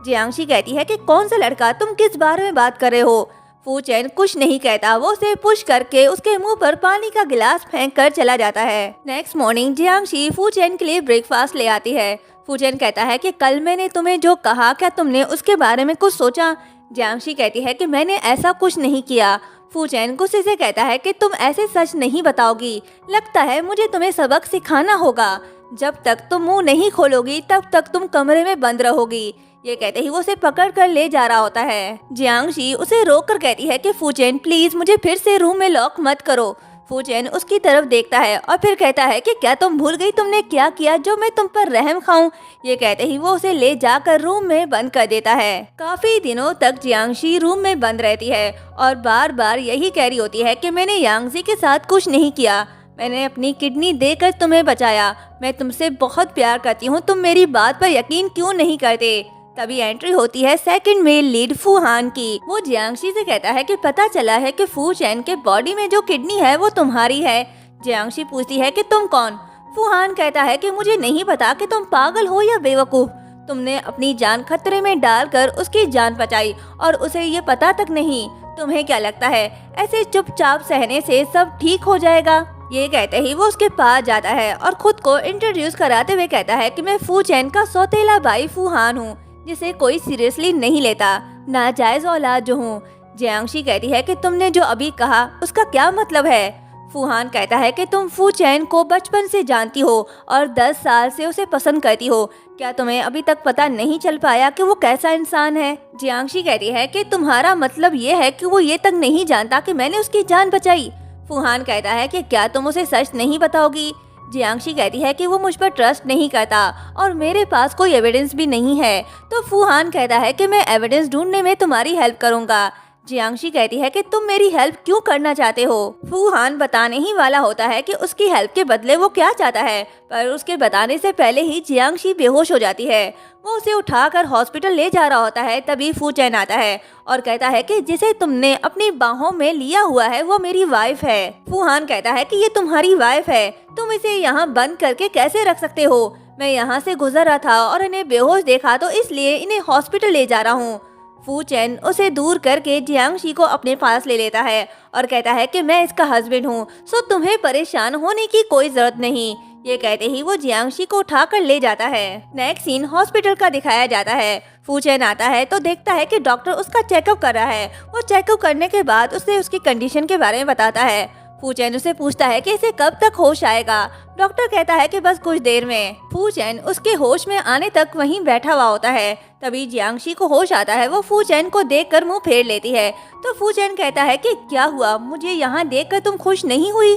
जियांगशी कहती है कि कौन सा लड़का, तुम किस बारे में बात कर रहे हो। फू चैन कुछ नहीं कहता। वो उसे पुश करके उसके मुंह पर पानी का गिलास फेंक कर चला जाता है। नेक्स्ट मॉर्निंग जियांगशी फू चैन के लिए ब्रेकफास्ट ले आती है। फू चैन कहता है कि कल मैंने तुम्हें जो कहा, क्या तुमने उसके बारे में कुछ सोचा। जियांगशी कहती है कि मैंने ऐसा कुछ नहीं किया। फू चैन गुस्से से कहता है कि तुम ऐसे सच नहीं बताओगी, लगता है मुझे तुम्हें सबक सिखाना होगा। जब तक तुम मुंह नहीं खोलोगी तब तक तुम कमरे में बंद रहोगी। ये कहते ही वो उसे पकड़ कर ले जा रहा होता है। जियांगशी उसे रोक कर कहती है कि फू चैन प्लीज मुझे फिर से रूम में लॉक मत करो। फू चैन उसकी तरफ देखता है और फिर कहता है कि क्या तुम भूल गई तुमने क्या किया जो मैं तुम पर रहम खाऊं। ये कहते ही वो उसे ले जाकर रूम में बंद कर देता है। काफी दिनों तक जियांगशी रूम में बंद रहती है और बार बार यही कह रही होती है कि मैंने यांगजी के साथ कुछ नहीं किया, मैंने अपनी किडनी देकर तुम्हें बचाया, मैं तुमसे बहुत प्यार करती हूँ, तुम मेरी बात पर यकीन क्यों नहीं करते। तभी एंट्री होती है सेकंड मेल लीड फू हान की। वो जियांगशी से कहता है कि पता चला है कि फू चैन के बॉडी में जो किडनी है वो तुम्हारी है। जियांगशी पूछती है कि तुम कौन। फू हान कहता है कि मुझे नहीं पता कि तुम पागल हो या बेवकूफ, तुमने अपनी जान खतरे में डालकर उसकी जान बचाई और उसे ये पता तक नहीं। तुम्हें क्या लगता है ऐसे चुपचाप सहने से सब ठीक हो जाएगा। ये कहते ही वो उसके पास जाता है और खुद को इंट्रोड्यूस कराते हुए कहता है कि मैं फू चैन का सौतेला भाई फू हान हूँ, जिसे कोई सीरियसली नहीं लेता, नाजायज औलाद जो हूँ। जियांगशी कहती है कि तुमने जो अभी कहा उसका क्या मतलब है। फू हान कहता है कि तुम फू चैन को बचपन से जानती हो और 10 साल से उसे पसंद करती हो, क्या तुम्हें अभी तक पता नहीं चल पाया कि वो कैसा इंसान है। जियांगशी कहती है कि तुम्हारा मतलब ये है कि वो ये तक नहीं जानता कि मैंने उसकी जान बचाई। फू हान कहता है कि क्या तुम उसे सच नहीं बताओगी। जियांगशी कहती है कि वो मुझ पर ट्रस्ट नहीं करता और मेरे पास कोई एविडेंस भी नहीं है। तो फू हान कहता है कि मैं एविडेंस ढूंढने में तुम्हारी हेल्प करूंगा। जियांगशी कहती है कि तुम मेरी हेल्प क्यों करना चाहते हो। फू हान बताने ही वाला होता है कि उसकी हेल्प के बदले वो क्या चाहता है, पर उसके बताने से पहले ही जियांगशी बेहोश हो जाती है। वो उसे उठाकर हॉस्पिटल ले जा रहा होता है। तभी फू चैन आता है और कहता है कि जिसे तुमने अपनी बाहों में लिया हुआ है वो मेरी वाइफ है। फू हान कहता है कि ये तुम्हारी वाइफ है, तुम इसे यहाँ बंद करके कैसे रख सकते हो। मैं यहाँ से गुजर रहा था और इन्हें बेहोश देखा तो इसलिए इन्हें हॉस्पिटल ले जा रहा हूँ। फू चैन उसे दूर करके जियांगशी को अपने पास ले लेता है और कहता है कि मैं इसका हस्बैंड हूँ, सो तुम्हें परेशान होने की कोई जरूरत नहीं। ये कहते ही वो जियांगशी को उठाकर ले जाता है। नेक्स्ट सीन हॉस्पिटल का दिखाया जाता है। फू चैन आता है तो देखता है कि डॉक्टर उसका चेकअप कर रहा है। वो चेकअप करने के बाद उसे उसकी कंडीशन के बारे में बताता है। फू चैन उसे पूछता है कि इसे कब तक होश आएगा। डॉक्टर कहता है कि बस कुछ देर में। फू चैन उसके होश में आने तक वहीं बैठा हुआ होता है। तभी जियांगशी को होश आता है। वो फू चैन को देखकर मुंह फेर लेती है। तो फू चैन कहता है कि क्या हुआ, मुझे यहाँ देखकर तुम खुश नहीं हुई।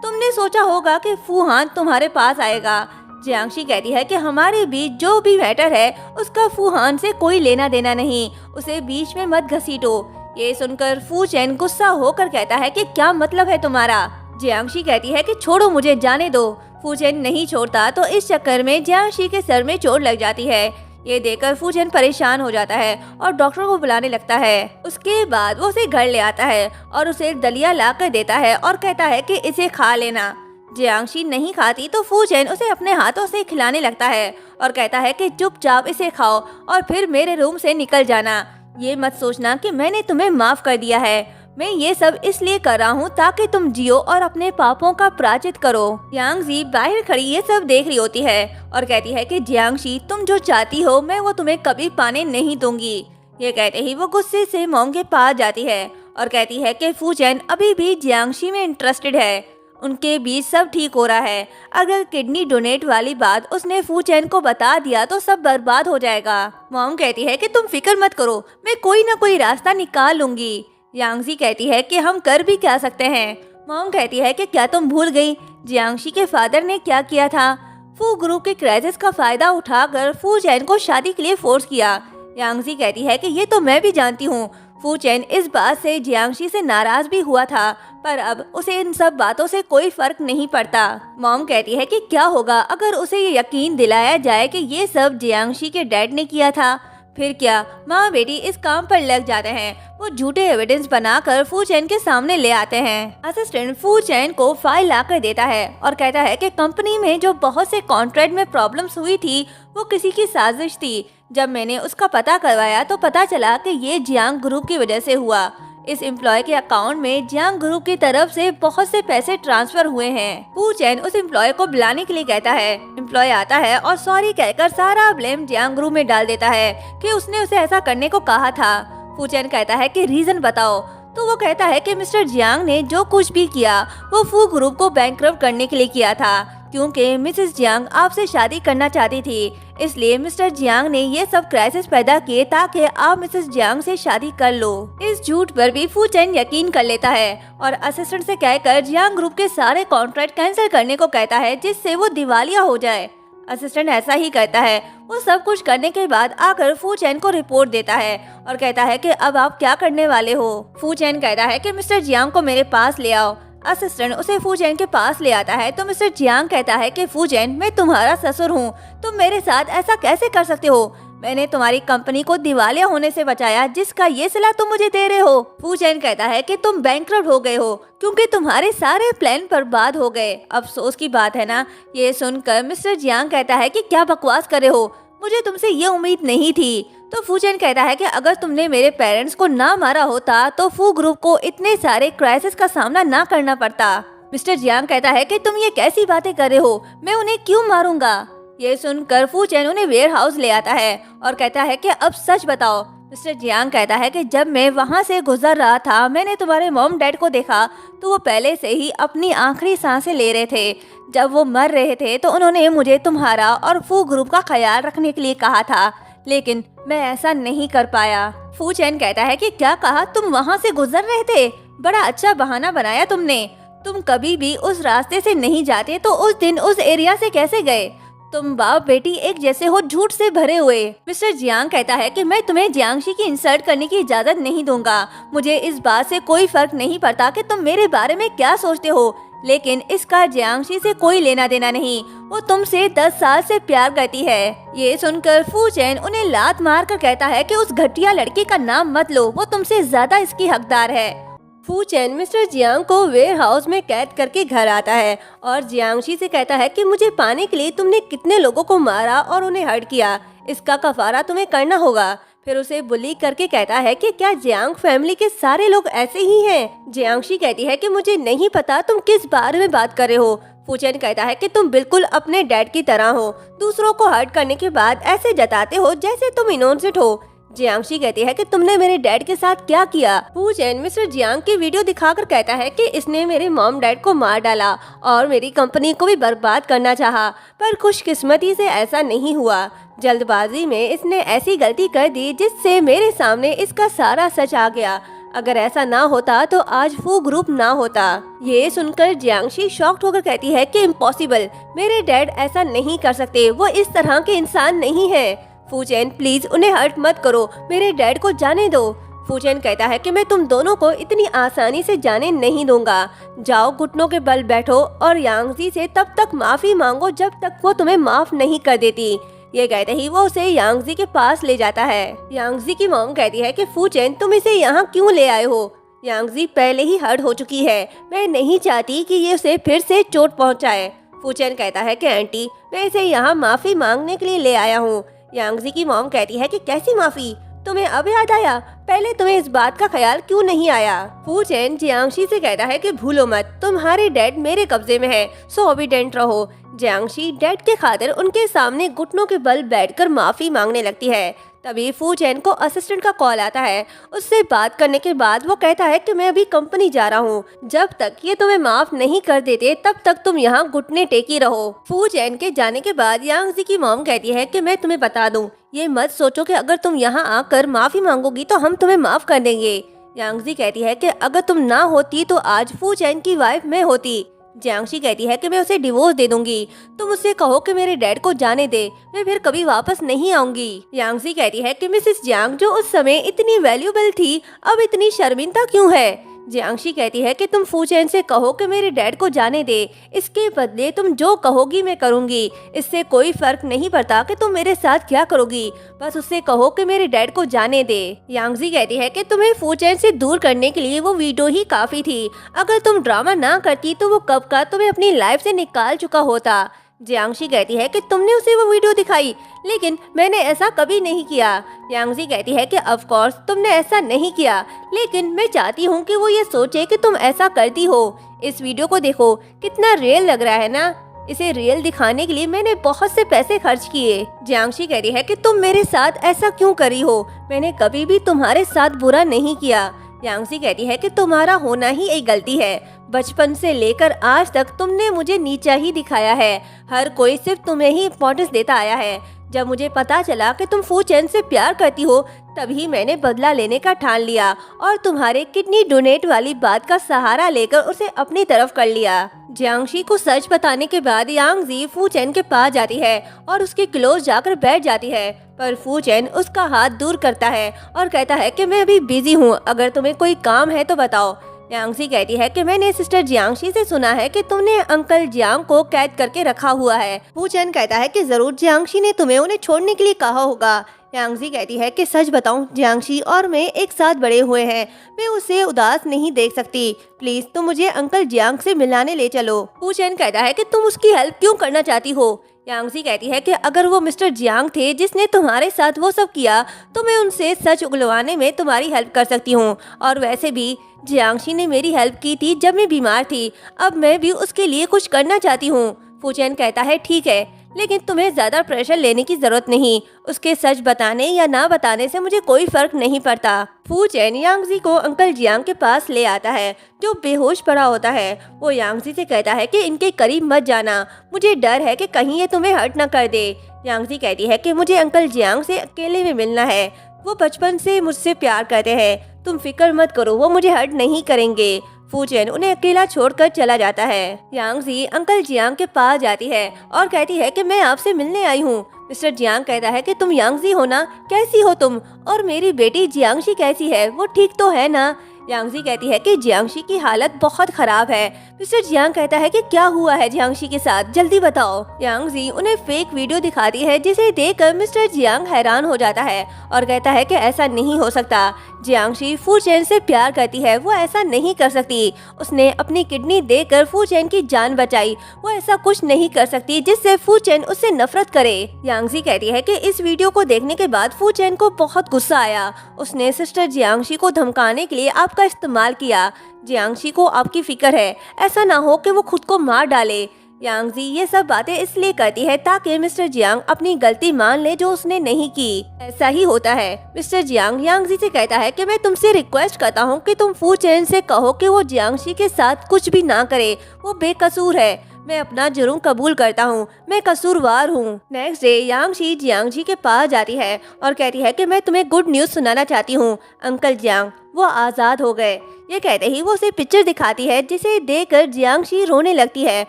तुमने सोचा होगा कि फू हान तुम्हारे पास आएगा। जियांगशी कहती है कि हमारे बीच जो भी मैटर है उसका फू हान से कोई लेना देना नहीं, उसे बीच में मत घसीटो। ये सुनकर फू चैन गुस्सा होकर कहता है कि क्या मतलब है तुम्हारा। जियांगशी कहती है कि छोड़ो मुझे, जाने दो। फू चैन नहीं छोड़ता तो इस चक्कर में जियांगशी के सर में चोट लग जाती है। ये देखकर फू चैन परेशान हो जाता है और डॉक्टर को बुलाने लगता है। उसके बाद वो उसे घर ले आता है और उसे दलिया ला कर देता है और कहता है कि इसे खा लेना। जियांगशी नहीं खाती तो फू चैन उसे अपने हाथों से खिलाने लगता है और कहता है कि चुपचाप इसे खाओ और फिर मेरे रूम से निकल जाना। ये मत सोचना कि मैंने तुम्हें माफ कर दिया है। मैं ये सब इसलिए कर रहा हूँ ताकि तुम जियो और अपने पापों का प्रायश्चित करो। यांगजी बाहर खड़ी ये सब देख रही होती है और कहती है कि जियांगशी तुम जो चाहती हो मैं वो तुम्हें कभी पाने नहीं दूंगी। ये कहते ही वो गुस्से से मॉम के पास जाती है और कहती है कि फू चैन अभी भी जियांगशी में इंटरेस्टेड है। उनके बीच सब ठीक हो रहा है। अगर किडनी डोनेट वाली बात उसने फू चैन को बता दिया तो सब बर्बाद हो जाएगा। मॉम कहती है कि तुम फिक्र मत करो, मैं कोई ना कोई रास्ता निकाल लूंगी। यांगजी कहती है कि हम कर भी क्या सकते हैं। मॉम कहती है कि क्या तुम भूल गई जियांगशी के फादर ने क्या किया था? फू ग्रुप के क्राइसिस का फायदा उठाकर फू चैन को शादी के लिए फोर्स किया। यांगजी कहती है कि ये तो मैं भी जानती हूँ। फू चैन इस बात से जियांगशी से नाराज भी हुआ था, पर अब उसे इन सब बातों से कोई फर्क नहीं पड़ता। मॉम कहती है कि क्या होगा अगर उसे ये यकीन दिलाया जाए कि ये सब जियांगशी के डैड ने किया था? फिर क्या माँ बेटी इस काम पर लग जाते हैं। वो झूठे एविडेंस बनाकर फू चैन के सामने ले आते हैं। असिस्टेंट फू चैन को फाइल लाकर देता है और कहता है कि कंपनी में जो बहुत से कॉन्ट्रैक्ट में प्रॉब्लम्स हुई थी वो किसी की साजिश थी। जब मैंने उसका पता करवाया तो पता चला कि ये जियांग ग्रुप की वजह से हुआ। इस एम्प्लॉय के अकाउंट में जियांग ग्रुप की तरफ से बहुत से पैसे ट्रांसफर हुए हैं। फू चैन उस एम्प्लॉय को बुलाने के लिए कहता है। एम्प्लॉय आता है और सॉरी कहकर सारा ब्लेम जियांग ग्रुप में डाल देता है कि उसने उसे ऐसा करने को कहा था। फू चैन कहता है कि रीजन बताओ। तो वो कहता है कि मिस्टर जियांग ने जो कुछ भी किया वो फू ग्रुप को बैंकरप्ट करने के लिए किया था, क्योंकि मिसेस जियांग आपसे शादी करना चाहती थी। इसलिए मिस्टर जियांग ने ये सब क्राइसिस पैदा किए ताकि आप मिसेस जियांग से शादी कर लो। इस झूठ पर भी फू चैन यकीन कर लेता है और असिस्टेंट से कहकर जियांग ग्रुप के सारे कॉन्ट्रैक्ट कैंसिल करने को कहता है जिससे वो दिवालिया हो जाए। असिस्टेंट ऐसा ही करता है। वो सब कुछ करने के बाद आकर फू चैन को रिपोर्ट देता है और कहता है कि अब आप क्या करने वाले हो। फू चैन कहता है कि मिस्टर जियांग को मेरे पास ले आओ। असिस्टेंट उसे फू चैन के पास ले आता है तो मिस्टर जियांग कहता है कि फू चैन मैं तुम्हारा ससुर हूँ, तुम मेरे साथ ऐसा कैसे कर सकते हो? मैंने तुम्हारी कंपनी को दिवालिया होने से बचाया जिसका ये सलाह तुम मुझे दे रहे हो। फू चैन कहता है कि तुम बैंकरप्ट हो गए हो क्योंकि तुम्हारे सारे प्लान बर्बाद हो गए। अफसोस की बात है ना। ये सुनकर मिस्टर जियांग कहता है कि क्या बकवास कर रहे हो, मुझे तुमसे ये उम्मीद नहीं थी। तो फू चैन कहता है कि अगर तुमने मेरे पेरेंट्स को ना मारा होता तो फू ग्रुप को इतने सारे क्राइसिस का सामना ना करना पड़ता। मिस्टर जियांग कहता है कि तुम ये कैसी बातें कर रहे हो, मैं उन्हें क्यों मारूंगा? ये सुनकर फू चैन उन्हें वेयर हाउस ले आता है और कहता है कि अब सच बताओ। मिस्टर जियांग कहता है कि जब मैं वहाँ से गुजर रहा था मैंने तुम्हारे मॉम डैड को देखा तो वो पहले से ही अपनी आखिरी सांसें ले रहे थे। जब वो मर रहे थे तो उन्होंने मुझे तुम्हारा और फू ग्रुप का ख्याल रखने के लिए कहा था, लेकिन मैं ऐसा नहीं कर पाया। फू चैन कहता है कि क्या कहा, तुम वहाँ से गुजर रहे थे? बड़ा अच्छा बहाना बनाया तुमने। तुम कभी भी उस रास्ते से नहीं जाते तो उस दिन उस एरिया से कैसे गए? तुम बाप बेटी एक जैसे हो, झूठ से भरे हुए। मिस्टर जियांग कहता है कि मैं तुम्हें जियांगशी की इंसल्ट करने की इजाजत नहीं दूंगा। मुझे इस बात से कोई फर्क नहीं पड़ता कि तुम मेरे बारे में क्या सोचते हो, लेकिन इसका जियांगशी से कोई लेना देना नहीं। वो तुमसे 10 साल से प्यार करती है। ये सुनकर फू चैन उन्हें लात मार कर कहता है कि उस घटिया लड़की का नाम मत लो, वो तुमसे ज्यादा इसकी हकदार है। फू चैन मिस्टर जियांग को वेयर हाउस में कैद करके घर आता है और जियांगशी से कहता है कि मुझे पाने के लिए तुमने कितने लोगों को मारा और उन्हें हर्ट किया, इसका कफारा तुम्हें करना होगा। फिर उसे बुली करके कहता है कि क्या जियांग फैमिली के सारे लोग ऐसे ही हैं? जियांगशी कहती है कि मुझे नहीं पता तुम किस बारे में बात कर रहे हो। फू चैन कहता है कि तुम बिल्कुल अपने डैड की तरह हो, दूसरों को हर्ट करने के बाद ऐसे जताते हो जैसे तुम इनोसेंट हो। जियांगशी कहती है कि तुमने मेरे डैड के साथ क्या किया? फू चैन मिस्टर जियांग की वीडियो दिखाकर कहता है कि इसने मेरे मॉम डैड को मार डाला और मेरी कंपनी को भी बर्बाद करना चाहा, पर खुशकिस्मती से ऐसा नहीं हुआ। जल्दबाजी में इसने ऐसी गलती कर दी जिससे मेरे सामने इसका सारा सच आ गया। अगर ऐसा ना होता तो आज फू ग्रुप ना होता। ये सुनकर जियांगशी शॉक्ड होकर कहती है कि इम्पॉसिबल, मेरे डैड ऐसा नहीं कर सकते, वो इस तरह के इंसान नहीं है। फू चैन प्लीज उन्हें हर्ट मत करो, मेरे डैड को जाने दो। फू चैन कहता है कि मैं तुम दोनों को इतनी आसानी से जाने नहीं दूंगा। जाओ घुटनों के बल बैठो और यांगजी से तब तक माफी मांगो जब तक वो तुम्हें माफ नहीं कर देती। ये कहते ही वो उसे यांगजी के पास ले जाता है। यांगजी की मॉम कहती है कि फू चैन तुम इसे यहाँ क्यों ले आए हो? यांगजी पहले ही हर्ट हो चुकी है, मैं नहीं चाहती कि ये उसे फिर से चोट पहुंचाए। फूचेन कहता है कि आंटी, मैं इसे यहाँ माफी मांगने के लिए ले आया हूँ। यांगजी की मॉम कहती है कि कैसी माफी, तुम्हें अब याद आया, पहले तुम्हें इस बात का ख्याल क्यों नहीं आया। फूचेन जियांगशी से कहता है कि भूलो मत, तुम्हारे डैड मेरे कब्जे में है, सो ओबीडेंट रहो। जियांगशी डैड के खातिर उनके सामने घुटनों के बल बैठकर माफी मांगने लगती है। तभी फूचेन को असिस्टेंट का कॉल आता है। उससे बात करने के बाद वो कहता है कि मैं अभी कंपनी जा रहा हूँ, जब तक ये तुम्हें माफ नहीं कर देते तब तक तुम यहाँ घुटने टेकी रहो। फूचेन के जाने के बाद यांगजी की मॉम कहती है कि मैं तुम्हें बता दूं, ये मत सोचो कि अगर तुम यहाँ आकर माफी मांगोगी तो हम तुम्हें माफ कर देंगे। यांगजी कहती है कि अगर तुम ना होती तो आज फूचेन की वाइफ मैं होती। जियांगशी कहती है कि मैं उसे डिवोर्स दे दूंगी, तुम उससे कहो कि मेरे डैड को जाने दे, मैं फिर कभी वापस नहीं आऊंगी। यांगशी कहती है कि मिसेस जियांग जो उस समय इतनी वैल्यूबल थी, अब इतनी शर्मिंदा क्यों है। जियांगशी कहती है कि तुम फूचेन से कहो कि मेरे डैड को जाने दे, इसके बदले तुम जो कहोगी मैं करूंगी, इससे कोई फर्क नहीं पड़ता कि तुम मेरे साथ क्या करोगी, बस उससे कहो कि मेरे डैड को जाने दे। यांगजी कहती है कि तुम्हें फूचेन से दूर करने के लिए वो वीडियो ही काफी थी, अगर तुम ड्रामा ना करती तो वो कब का तुम्हें अपनी लाइफ से निकाल चुका होता। जियांगशी कहती है कि तुमने उसे वो वीडियो दिखाई, लेकिन मैंने ऐसा कभी नहीं किया। यांगजी कहती है कि ऑफ कोर्स तुमने ऐसा नहीं किया, लेकिन मैं चाहती हूँ कि वो ये सोचे कि तुम ऐसा करती हो। इस वीडियो को देखो, कितना रियल लग रहा है ना, इसे रियल दिखाने के लिए मैंने बहुत से पैसे खर्च किए। जियांगशी कहती है कि तुम मेरे साथ ऐसा क्यों करी हो, मैंने कभी भी तुम्हारे साथ बुरा नहीं किया। यांगजी कहती है कि तुम्हारा होना ही एक गलती है, बचपन से लेकर आज तक तुमने मुझे नीचा ही दिखाया है, हर कोई सिर्फ तुम्हें ही इम्पोर्टेंस देता आया है। जब मुझे पता चला कि तुम फूचेन से प्यार करती हो, तभी मैंने बदला लेने का ठान लिया और तुम्हारे किडनी डोनेट वाली बात का सहारा लेकर उसे अपनी तरफ कर लिया। जियांगशी को सच बताने के बाद यांगजी फूचेन के पास जाती है और उसके क्लोज जाकर बैठ जाती है, पर फूचेन उसका हाथ दूर करता है और कहता है कि मैं अभी बिजी हूँ, अगर तुम्हें कोई काम है तो बताओ। यांगजी कहती है कि मैंने सिस्टर जियांगशी से सुना है कि तुमने अंकल जियांग को कैद करके रखा हुआ है। फूचेन कहता है कि जरूर जियांगशी ने तुम्हें उन्हें छोड़ने के लिए कहा होगा। यांगजी कहती है कि सच बताऊं, जियांगशी और मैं एक साथ बड़े हुए हैं, मैं उसे उदास नहीं देख सकती, प्लीज तुम मुझे अंकल जियांग से मिलाने ले चलो। फूचेन कहता है कि तुम उसकी हेल्प क्यों करना चाहती हो। यांगजी कहती है कि अगर वो मिस्टर जियांग थे जिसने तुम्हारे साथ वो सब किया, तो मैं उनसे सच उगलवाने में तुम्हारी हेल्प कर सकती हूँ, और वैसे भी जियांगशी ने मेरी हेल्प की थी जब मैं बीमार थी, अब मैं भी उसके लिए कुछ करना चाहती हूँ। फूचेन कहता है ठीक है, लेकिन तुम्हें ज्यादा प्रेशर लेने की जरूरत नहीं, उसके सच बताने या ना बताने से मुझे कोई फर्क नहीं पड़ता। फूचेन यांगजी को अंकल जियांग के पास ले आता है जो बेहोश पड़ा होता है। वो यांगजी से कहता है कि इनके करीब मत जाना, मुझे डर है कि कहीं ये तुम्हें हर्ट न कर दे। यांगजी कहती है कि मुझे अंकल जियांग से अकेले में मिलना है, वो बचपन से मुझसे प्यार करते हैं, तुम फिक्र मत करो, वो मुझे हर्ट नहीं करेंगे। फूचेन उन्हें अकेला छोड़कर चला जाता है। यांगजी अंकल जियांग के पास जाती है और कहती है कि मैं आपसे मिलने आई हूँ। मिस्टर जियांग कहता है कि तुम यांगजी हो ना, कैसी हो तुम, और मेरी बेटी जियांगशी कैसी है, वो ठीक तो है ना। यांगजी कहती है कि जियांगशी की हालत बहुत खराब है। मिस्टर जियांग कहता है कि क्या हुआ है जियांगशी के साथ, जल्दी बताओ। यांगजी उन्हें फेक वीडियो दिखाती है जिसे देखकर मिस्टर जियांग हैरान हो जाता है और कहता है कि ऐसा नहीं हो सकता, जियांगशी फूचेन से प्यार करती है, वो ऐसा नहीं कर सकती, उसने अपनी किडनी देकर फूचेन की जान बचाई, वो ऐसा कुछ नहीं कर सकती जिससे फूचेन उससे नफरत करे। यांगजी कहती है कि इस वीडियो को देखने के बाद फूचेन को बहुत गुस्सा आया, उसने सिस्टर जियांगशी को धमकाने के लिए आपका इस्तेमाल किया। जियांगशी को आपकी फिक्र है, ऐसा ना हो कि वो खुद को मार डाले। यांगजी ये सब बातें इसलिए करती है ताकि मिस्टर जियांग अपनी गलती मान ले जो उसने नहीं की। ऐसा ही होता है। मिस्टर जियांग यांगजी से कहता है कि मैं तुमसे रिक्वेस्ट करता हूँ कि तुम फूचेन से कहो कि वो जियांगशी के साथ कुछ भी ना करे, वो बेकसूर है, मैं अपना जुर्म कबूल करता हूँ, मैं कसूरवार हूँ। नेक्स्ट डे यांगशी जियांगजी के पास जाती है और कहती है कि मैं तुम्हें गुड न्यूज़ सुनाना चाहती हूँ, अंकल जियांग वो आज़ाद हो गए। ये कहते ही वो उसे पिक्चर दिखाती है जिसे देखकर जियांगशी रोने लगती है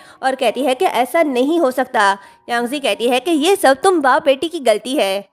और कहती है कि ऐसा नहीं हो सकता। यांगजी कहती है कि ये सब तुम बाप बेटी की गलती है।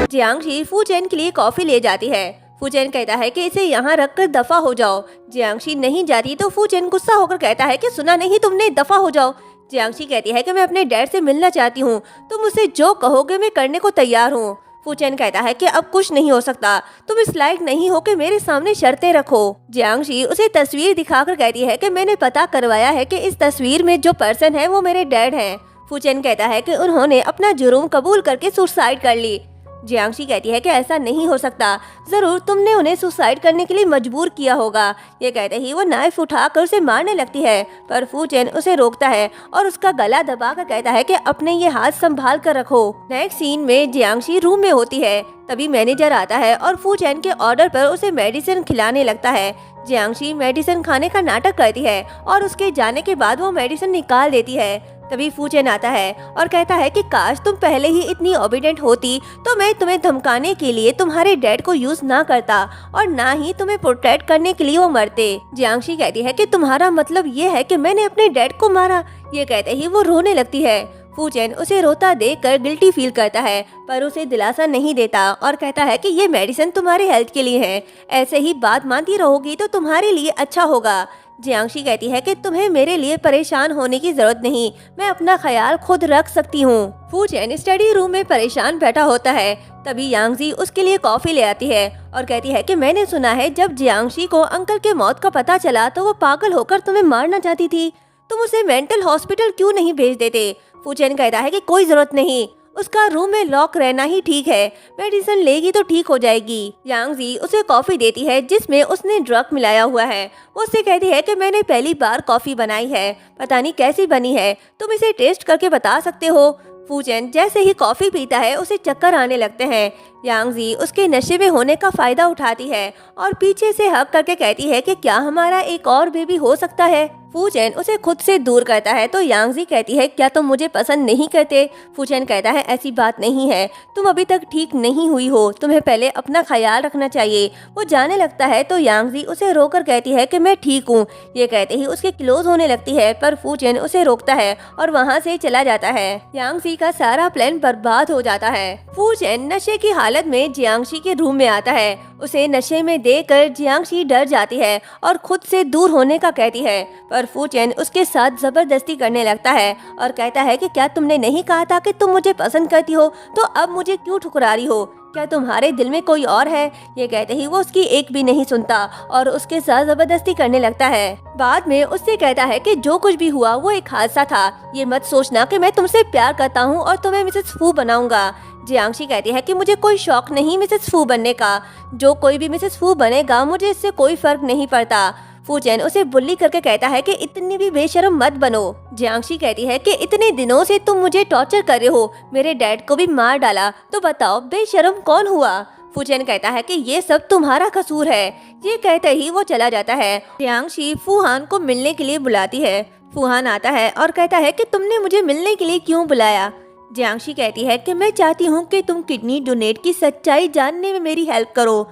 जियांगशी फूचेन के लिए कॉफी ले जाती है। फूचेन कहता है कि इसे यहाँ रखकर दफा हो जाओ। जियांगशी नहीं जाती तो फूचेन गुस्सा होकर कहता है कि सुना नहीं तुमने, दफा हो जाओ। जियांगशी कहती है कि मैं अपने डैड से मिलना चाहती हूँ, तुम मुझसे जो कहोगे मैं करने को तैयार हूँ। फूचेन कहता है कि अब कुछ नहीं हो सकता, तुम इस लायक नहीं हो कि मेरे सामने शर्तें रखो। जियांगशी उसे तस्वीर दिखाकर कहती है कि मैंने पता करवाया है कि इस तस्वीर में जो पर्सन है वो मेरे डैड हैं। फूचेन कहता है कि उन्होंने अपना जुर्म कबूल करके सुसाइड कर ली। जियांगशी कहती है कि ऐसा नहीं हो सकता, जरूर तुमने उन्हें सुसाइड करने के लिए मजबूर किया होगा। ये कहते ही वो नाइफ उठाकर उसे मारने लगती है, पर फूचेन उसे रोकता है और उसका गला दबाकर कहता है कि अपने ये हाथ संभाल कर रखो। नेक्स्ट सीन में जियांगशी रूम में होती है, तभी मैनेजर आता है और फूचेन के ऑर्डर पर उसे मेडिसिन खिलाने लगता है। जियांगशी मेडिसिन खाने का नाटक करती है और उसके जाने के बाद वो मेडिसिन निकाल देती है। तभी फूचेन आता है और कहता है कि काश तुम पहले ही इतनी ओबीडेंट होती तो मैं तुम्हें धमकाने के लिए तुम्हारे डैड को यूज ना करता और ना ही तुम्हें प्रोटेक्ट करने के लिए वो मरते। जियांगशी कहती है कि तुम्हारा मतलब ये है कि मैंने अपने डैड को मारा। ये कहते ही वो रोने लगती है। फूचेन उसे रोता देखकर गिल्टी फील करता है, पर उसे दिलासा नहीं देता और कहता है कि ये मेडिसिन तुम्हारे हेल्थ के लिए है, ऐसे ही बात मानती रहोगी तो तुम्हारे लिए अच्छा होगा। जियांगशी कहती है कि तुम्हें मेरे लिए परेशान होने की जरूरत नहीं, मैं अपना ख्याल खुद रख सकती हूँ। फूचेन स्टडी रूम में परेशान बैठा होता है, तभी यांगजी उसके लिए कॉफी ले आती है और कहती है कि मैंने सुना है जब जियांगशी को अंकल के मौत का पता चला तो वो पागल होकर तुम्हें मारना चाहती थी, तुम उसे मेंटल हॉस्पिटल क्यों नहीं भेज देते। फूचेन कहता है कि कोई जरूरत नहीं, उसका रूम में लॉक रहना ही ठीक है, मेडिसिन लेगी तो ठीक हो जाएगी। यांगजी उसे कॉफी देती है जिसमें उसने ड्रग मिलाया हुआ है। वो उससे कहती है कि मैंने पहली बार कॉफी बनाई है, पता नहीं कैसी बनी है, तुम इसे टेस्ट करके बता सकते हो। फूचेन जैसे ही कॉफी पीता है उसे चक्कर आने लगते हैं। यांगजी उसके नशे में होने का फायदा उठाती है और पीछे से हक करके कहती है कि क्या हमारा एक और बेबी हो सकता है। फूचेन उसे खुद से दूर करता है तो यांगजी कहती है क्या तुम मुझे पसंद नहीं करते। फूचेन कहता है ऐसी बात नहीं है, तुम अभी तक ठीक नहीं हुई हो, तुम्हें पहले अपना ख्याल रखना चाहिए। वो जाने लगता है तो यांगजी उसे रोककर कहती है कि मैं ठीक हूँ। ये कहते ही उसके क्लोज होने लगती है, पर फूचेन उसे रोकता है और वहाँ से चला जाता है। यांगजी का सारा प्लान बर्बाद हो जाता है। फूचेन नशे की हालत में जियांगशी के रूम में आता है। उसे नशे में देखकर जियांगशी डर जाती है और खुद से दूर होने का कहती है, पर फूचेन उसके साथ जबरदस्ती करने लगता है और कहता है कि क्या तुमने नहीं कहा था कि तुम मुझे पसंद करती हो, तो अब मुझे क्यों ठुकरा रही हो, क्या तुम्हारे दिल में कोई और है। ये कहते ही वो उसकी एक भी नहीं सुनता और उसके साथ जबरदस्ती करने लगता है। बाद में उससे कहता है कि जो कुछ भी हुआ वो एक हादसा था, ये मत सोचना कि मैं तुमसे प्यार करता हूँ और तुम्हें मिसेस फू बनाऊंगा। जियांगशी कहती है कि मुझे कोई शौक नहीं मिसेस फू बनने का, जो कोई भी मिसेस फू बनेगा मुझे इससे कोई फर्क नहीं पड़ता। फूचेन उसे बुल्ली करके कहता है कि इतनी भी बेशर्म मत बनो। जियांगशी कहती है कि इतने दिनों से तुम मुझे टॉर्चर कर रहे हो, मेरे डैड को भी मार डाला, तो बताओ बेशर्म कौन हुआ। फूचेन कहता है कि ये सब तुम्हारा कसूर है। ये कहते ही वो चला जाता है। जियांगशी फूहान को मिलने के लिए बुलाती है। फूहान आता है और कहता है कि तुमने मुझे मिलने के लिए क्यों बुलाया। जियांगशी कहती है कि मैं चाहती हूँ कि तुम किडनी डोनेट की सच्चाई जानने में मेरी हेल्प करो।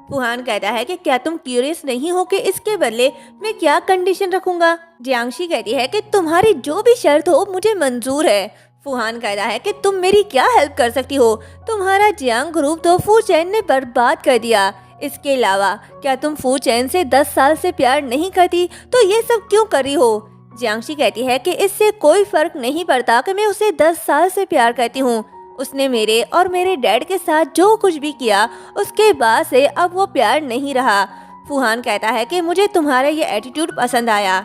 फूहान कहता है कि क्या तुम क्यूरियस नहीं हो कि इसके बदले मैं क्या कंडीशन रखूंगा। जियांगशी कहती है कि तुम्हारी जो भी शर्त हो मुझे मंजूर है। फूहान कहता है कि तुम मेरी क्या हेल्प कर सकती हो, तुम्हारा जियांग ग्रुप तो फूचेन ने बर्बाद कर दिया। इसके अलावा क्या तुम फूचेन से 10 साल से प्यार नहीं करती, तो ये सब क्यों कर रही हो। जियांगशी कहती है कि इससे कोई फर्क नहीं पड़ता कि मैं उसे 10 साल से प्यार करती हूँ, उसने मेरे और मेरे डैड के साथ जो कुछ भी किया उसके बाद से अब वो प्यार नहीं रहा। फूहान कहता है कि मुझे तुम्हारा ये एटीट्यूड पसंद आया,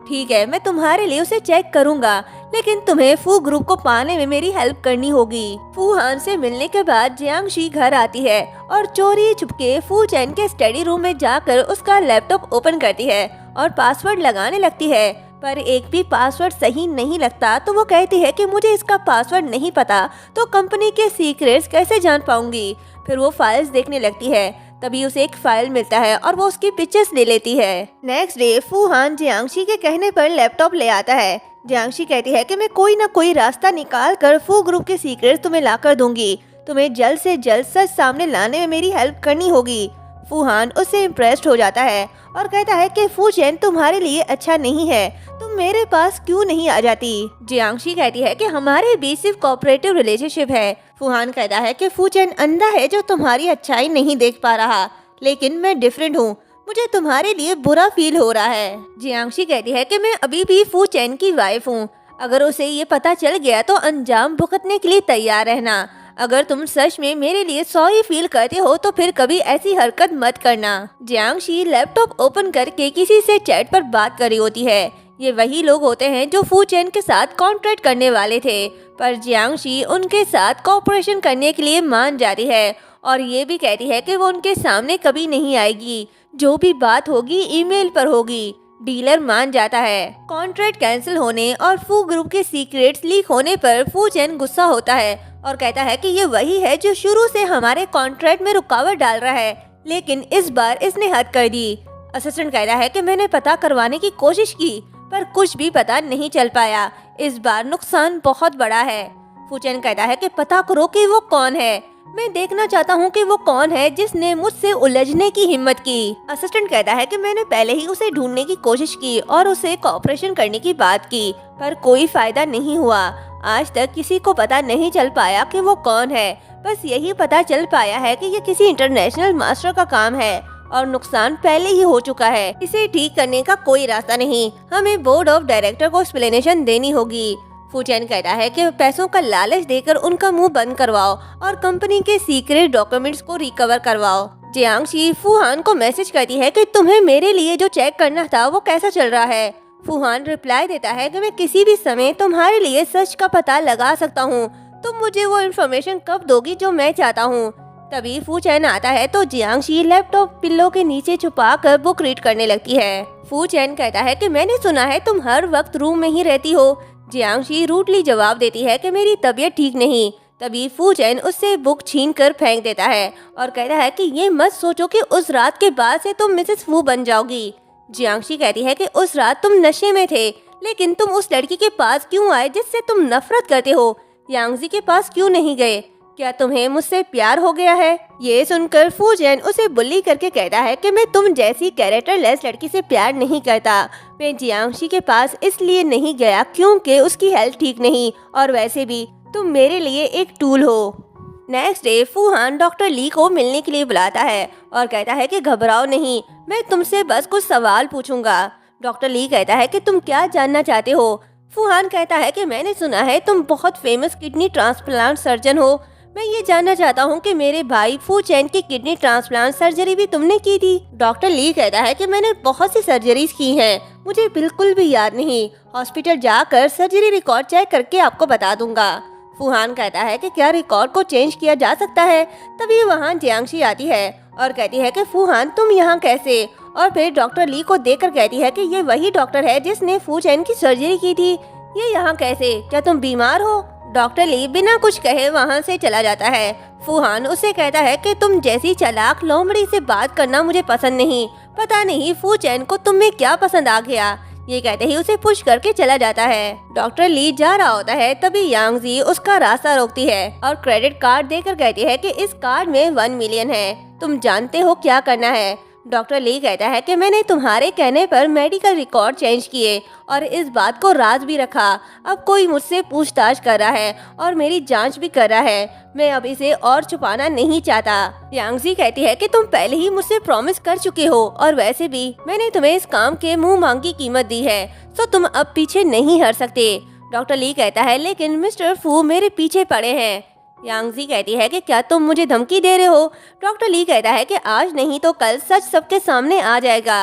ठीक है मैं तुम्हारे लिए उसे चेक करूंगा, लेकिन तुम्हें फू ग्रुप को पाने में मेरी हेल्प करनी होगी। फूहान से मिलने के बाद जियांगशी घर आती है और चोरी छुपके फूचेन के स्टडी रूम में जाकर उसका लैपटॉप ओपन करती है और पासवर्ड लगाने लगती है, पर एक भी पासवर्ड सही नहीं लगता। तो वो कहती है कि मुझे इसका पासवर्ड नहीं पता, तो कंपनी के सीक्रेट्स कैसे जान पाऊंगी। फिर वो फाइल्स देखने लगती है, तभी उसे एक फाइल मिलता है और वो उसकी पिक्चर्स ले लेती है। नेक्स्ट डे फूहान जियांगशी के कहने पर लैपटॉप ले आता है। जियांगशी कहती है कि मैं कोई ना कोई रास्ता निकाल कर फू ग्रुप के सीक्रेट्स तुम्हें ला कर दूंगी, तुम्हें जल्द से जल्द सच सामने लाने में मेरी हेल्प करनी होगी। फूहान उससे इम्प्रेस्ड हो जाता है और कहता है कि फूचेन तुम्हारे लिए अच्छा नहीं है, तुम मेरे पास क्यों नहीं आ जाती। जियांगशी कहती है कि हमारे बीच सिर्फ कोऑपरेटिव रिलेशनशिप है। फूहान कहता है कि फूचेन अंधा है जो तुम्हारी अच्छाई नहीं देख पा रहा, लेकिन मैं डिफरेंट हूँ, मुझे तुम्हारे लिए बुरा फील हो रहा है। जियांगशी कहती है कि मैं अभी भी फूचेन की वाइफ हूँ, अगर उसे ये पता चल गया तो अंजाम भुगतने के लिए तैयार रहना। अगर तुम सच में मेरे लिए सॉरी फील करते हो तो फिर कभी ऐसी हरकत मत करना। जियांगशी लैपटॉप ओपन करके किसी से चैट पर बात कर रही होती है। ये वही लोग होते हैं जो फू चैन के साथ कॉन्ट्रैक्ट करने वाले थे, पर जियांगशी उनके साथ कोऑपरेशन करने के लिए मान जाती है और ये भी कहती है कि वो उनके सामने कभी नहीं आएगी, जो भी बात होगी ईमेल पर होगी। डीलर मान जाता है। कॉन्ट्रैक्ट कैंसिल होने और फू ग्रुप के सीक्रेट्स लीक होने पर फू चैन गुस्सा होता है और कहता है कि ये वही है जो शुरू से हमारे कॉन्ट्रैक्ट में रुकावट डाल रहा है, लेकिन इस बार इसने हद कर दी। असिस्टेंट कहता है कि मैंने पता करवाने की कोशिश की पर कुछ भी पता नहीं चल पाया। इस बार नुकसान बहुत बड़ा है। फू चैन कहता है कि पता करो कि वो कौन है, मैं देखना चाहता हूँ कि वो कौन है जिसने मुझसे उलझने की हिम्मत की। असिस्टेंट कहता है कि मैंने पहले ही उसे ढूंढने की कोशिश की और उसे कोऑपरेशन करने की बात की, पर कोई फायदा नहीं हुआ। आज तक किसी को पता नहीं चल पाया कि वो कौन है। बस यही पता चल पाया है कि ये किसी इंटरनेशनल मास्टर का काम है और नुकसान पहले ही हो चुका है। इसे ठीक करने का कोई रास्ता नहीं। हमें बोर्ड ऑफ डायरेक्टर को एक्सप्लेनेशन देनी होगी। फू चैन कहता है कि पैसों का लालच देकर उनका मुंह बंद करवाओ और कंपनी के सीक्रेट डॉक्यूमेंट्स को रिकवर करवाओ। जियांगशी फूहान को मैसेज करती है कि तुम्हें मेरे लिए जो चेक करना था वो कैसा चल रहा है। फूहान रिप्लाई देता है कि मैं किसी भी समय तुम्हारे लिए सच का पता लगा सकता हूँ। तुम मुझे वो इन्फॉर्मेशन कब दोगी जो मैं चाहता हूँ। तभी फू चैन आता है तो जियांगशी लैपटॉप पिल्लो के नीचे छुपाकर बुक रीड करने लगती है। फू चैन कहता है कि मैंने सुना है तुम हर वक्त रूम में ही रहती हो। जियांगशी रूडली जवाब देती है कि मेरी तबीयत ठीक नहीं। तभी फू चैन उससे बुक छीन कर फेंक देता है और कहता है कि ये मत सोचो कि उस रात के बाद से तुम मिसेस फू बन जाओगी। जियांगशी कहती है कि उस रात तुम नशे में थे, लेकिन तुम उस लड़की के पास क्यों आए जिससे तुम नफरत करते हो? यांगजी के पास क्यों नहीं गए? क्या तुम्हें मुझसे प्यार हो गया है? ये सुनकर फू चैन उसे बुली करके कहता है कि मैं तुम जैसी कैरेक्टरलेस लड़की से प्यार नहीं करता। मैं जियांगशी के पास इसलिए नहीं गया क्योंकि उसकी हेल्थ ठीक नहीं, और वैसे भी तुम मेरे लिए एक टूल हो। नेक्स्ट डे फूहान डॉक्टर ली को मिलने के लिए बुलाता है और कहता है कि घबराओ नहीं, मैं तुमसे बस कुछ सवाल पूछूंगा। डॉक्टर ली कहता है कि तुम क्या जानना चाहते हो? फूहान कहता है कि मैंने सुना है तुम बहुत फेमस किडनी ट्रांसप्लांट सर्जन हो। मैं ये जानना चाहता हूँ कि मेरे भाई फू चैन की किडनी ट्रांसप्लांट सर्जरी भी तुमने की थी? डॉक्टर ली कहता है कि मैंने बहुत सी सर्जरीज की हैं, मुझे बिल्कुल भी याद नहीं। हॉस्पिटल जाकर सर्जरी रिकॉर्ड चेक करके आपको बता दूंगा। फूहान कहता है कि क्या रिकॉर्ड को चेंज किया जा सकता है? तभी वहाँ जियांगशी आती है और कहती है कि फूहान तुम यहाँ कैसे? और फिर डॉक्टर ली को देखकर कहती है कि ये वही डॉक्टर है जिसने फू चैन की सर्जरी की थी। ये यहाँ कैसे? क्या तुम बीमार हो? डॉक्टर ली बिना कुछ कहे वहाँ से चला जाता है। फूहान उसे कहता है कि तुम जैसी चालाक लोमड़ी से बात करना मुझे पसंद नहीं। पता नहीं फू चैन को तुम में क्या पसंद आ गया। ये कहते ही उसे पुश करके चला जाता है। डॉक्टर ली जा रहा होता है तभी यांगजी उसका रास्ता रोकती है और क्रेडिट कार्ड देकर कहती है कि इस कार्ड में 1 मिलियन है, तुम जानते हो क्या करना है। डॉक्टर ली कहता है कि मैंने तुम्हारे कहने पर मेडिकल रिकॉर्ड चेंज किए और इस बात को राज भी रखा। अब कोई मुझसे पूछताछ कर रहा है और मेरी जांच भी कर रहा है। मैं अब इसे और छुपाना नहीं चाहता। यांगजी कहती है कि तुम पहले ही मुझसे प्रॉमिस कर चुके हो और वैसे भी मैंने तुम्हें इस काम के मुंह मांगी कीमत दी है, तो तुम अब पीछे नहीं हट सकते। डॉक्टर ली कहता है लेकिन मिस्टर फू मेरे पीछे पड़े हैं। यांगजी कहती है कि क्या तुम मुझे धमकी दे रहे हो? डॉक्टर ली कहता है कि आज नहीं तो कल सच सबके सामने आ जाएगा।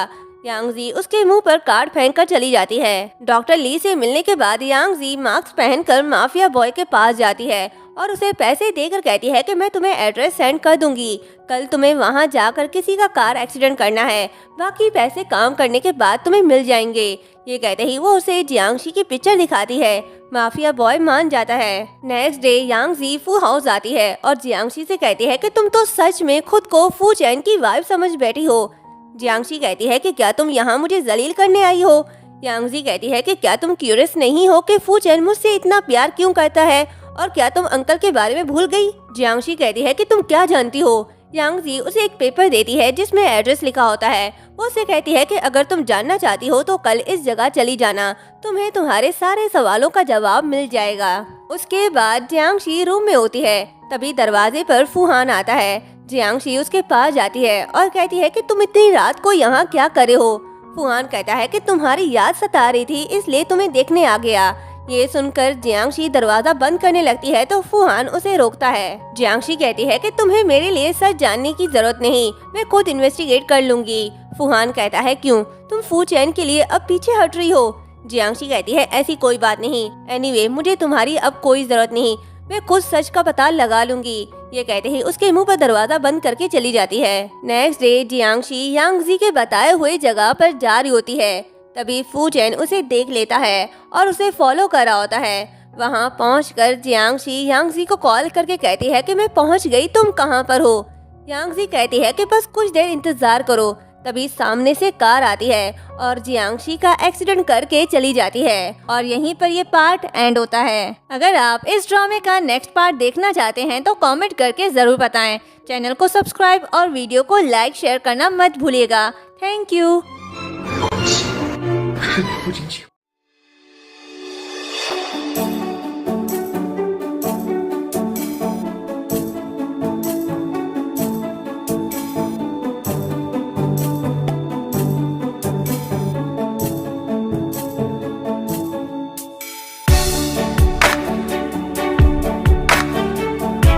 यांगजी उसके मुंह पर कार्ड फेंककर चली जाती है। डॉक्टर ली से मिलने के बाद यांगजी मास्क पहनकर माफिया बॉय के पास जाती है और उसे पैसे देकर कहती है कि मैं तुम्हें एड्रेस सेंड कर दूंगी। कल तुम्हें वहां जाकर किसी का कार एक्सीडेंट करना है, बाकी पैसे काम करने के बाद तुम्हें मिल जाएंगे। ये कहते ही वो उसे जियांगशी की पिक्चर दिखाती है। माफिया बॉय मान जाता है। नेक्स्ट डे यांगजी फू हाउस आती है और जियांगशी से कहती है कि तुम तो सच में खुद को फू चैन की वाइफ समझ बैठी हो। जियांगशी कहती है कि क्या तुम यहाँ मुझे जलील करने आई हो? यांगजी कहती है कि क्या तुम क्यूरियस नहीं हो कि फू चैन मुझसे इतना प्यार क्यों करता है, और क्या तुम अंकल के बारे में भूल गई? जियांगशी कहती है कि तुम क्या जानती हो? यांगजी उसे एक पेपर देती है जिसमें एड्रेस लिखा होता है। वो उसे कहती है कि अगर तुम जानना चाहती हो तो कल इस जगह चली जाना, तुम्हें तुम्हारे सारे सवालों का जवाब मिल जाएगा। उसके बाद जियांगशी रूम में होती है तभी दरवाजे पर फूहान आता है। जियांगशी उसके पास जाती है और कहती है कि तुम इतनी रात को यहाँ क्या करे हो? फूहान कहता है कि तुम्हारी याद सता रही थी इसलिए तुम्हें देखने आ गया। ये सुनकर जियांगशी दरवाजा बंद करने लगती है तो फूहान उसे रोकता है। जियांगशी कहती है कि तुम्हें मेरे लिए सच जानने की जरूरत नहीं, मैं खुद इन्वेस्टिगेट कर लूंगी। फूहान कहता है क्यों, तुम फू चैन के लिए अब पीछे हट रही हो। जियांगशी कहती है ऐसी कोई बात नहीं, एनीवे मुझे तुम्हारी अब कोई जरूरत नहीं, मैं खुद सच का पता लगा लूंगी। ये कहते ही उसके मुंह पर दरवाजा बंद करके चली जाती है। नेक्स्ट डे जियांगशी यांगजी के बताए हुए जगह पर जा रही होती है। तभी फू चैन उसे देख लेता है और उसे फॉलो कर रहा होता है। वहाँ पहुंचकर जियांगशी यांगजी को कॉल करके कहती है कि मैं पहुंच गई, तुम कहाँ पर हो। यांगजी कहती है कि बस कुछ देर इंतजार करो। तभी सामने से कार आती है और जियांगशी का एक्सीडेंट करके चली जाती है और यहीं पर ये पार्ट एंड होता है। अगर आप इस ड्रामे का नेक्स्ट पार्ट देखना चाहते हैं तो कमेंट करके जरूर बताएं। चैनल को सब्सक्राइब और वीडियो को लाइक शेयर करना मत भूलिएगा। Thank you.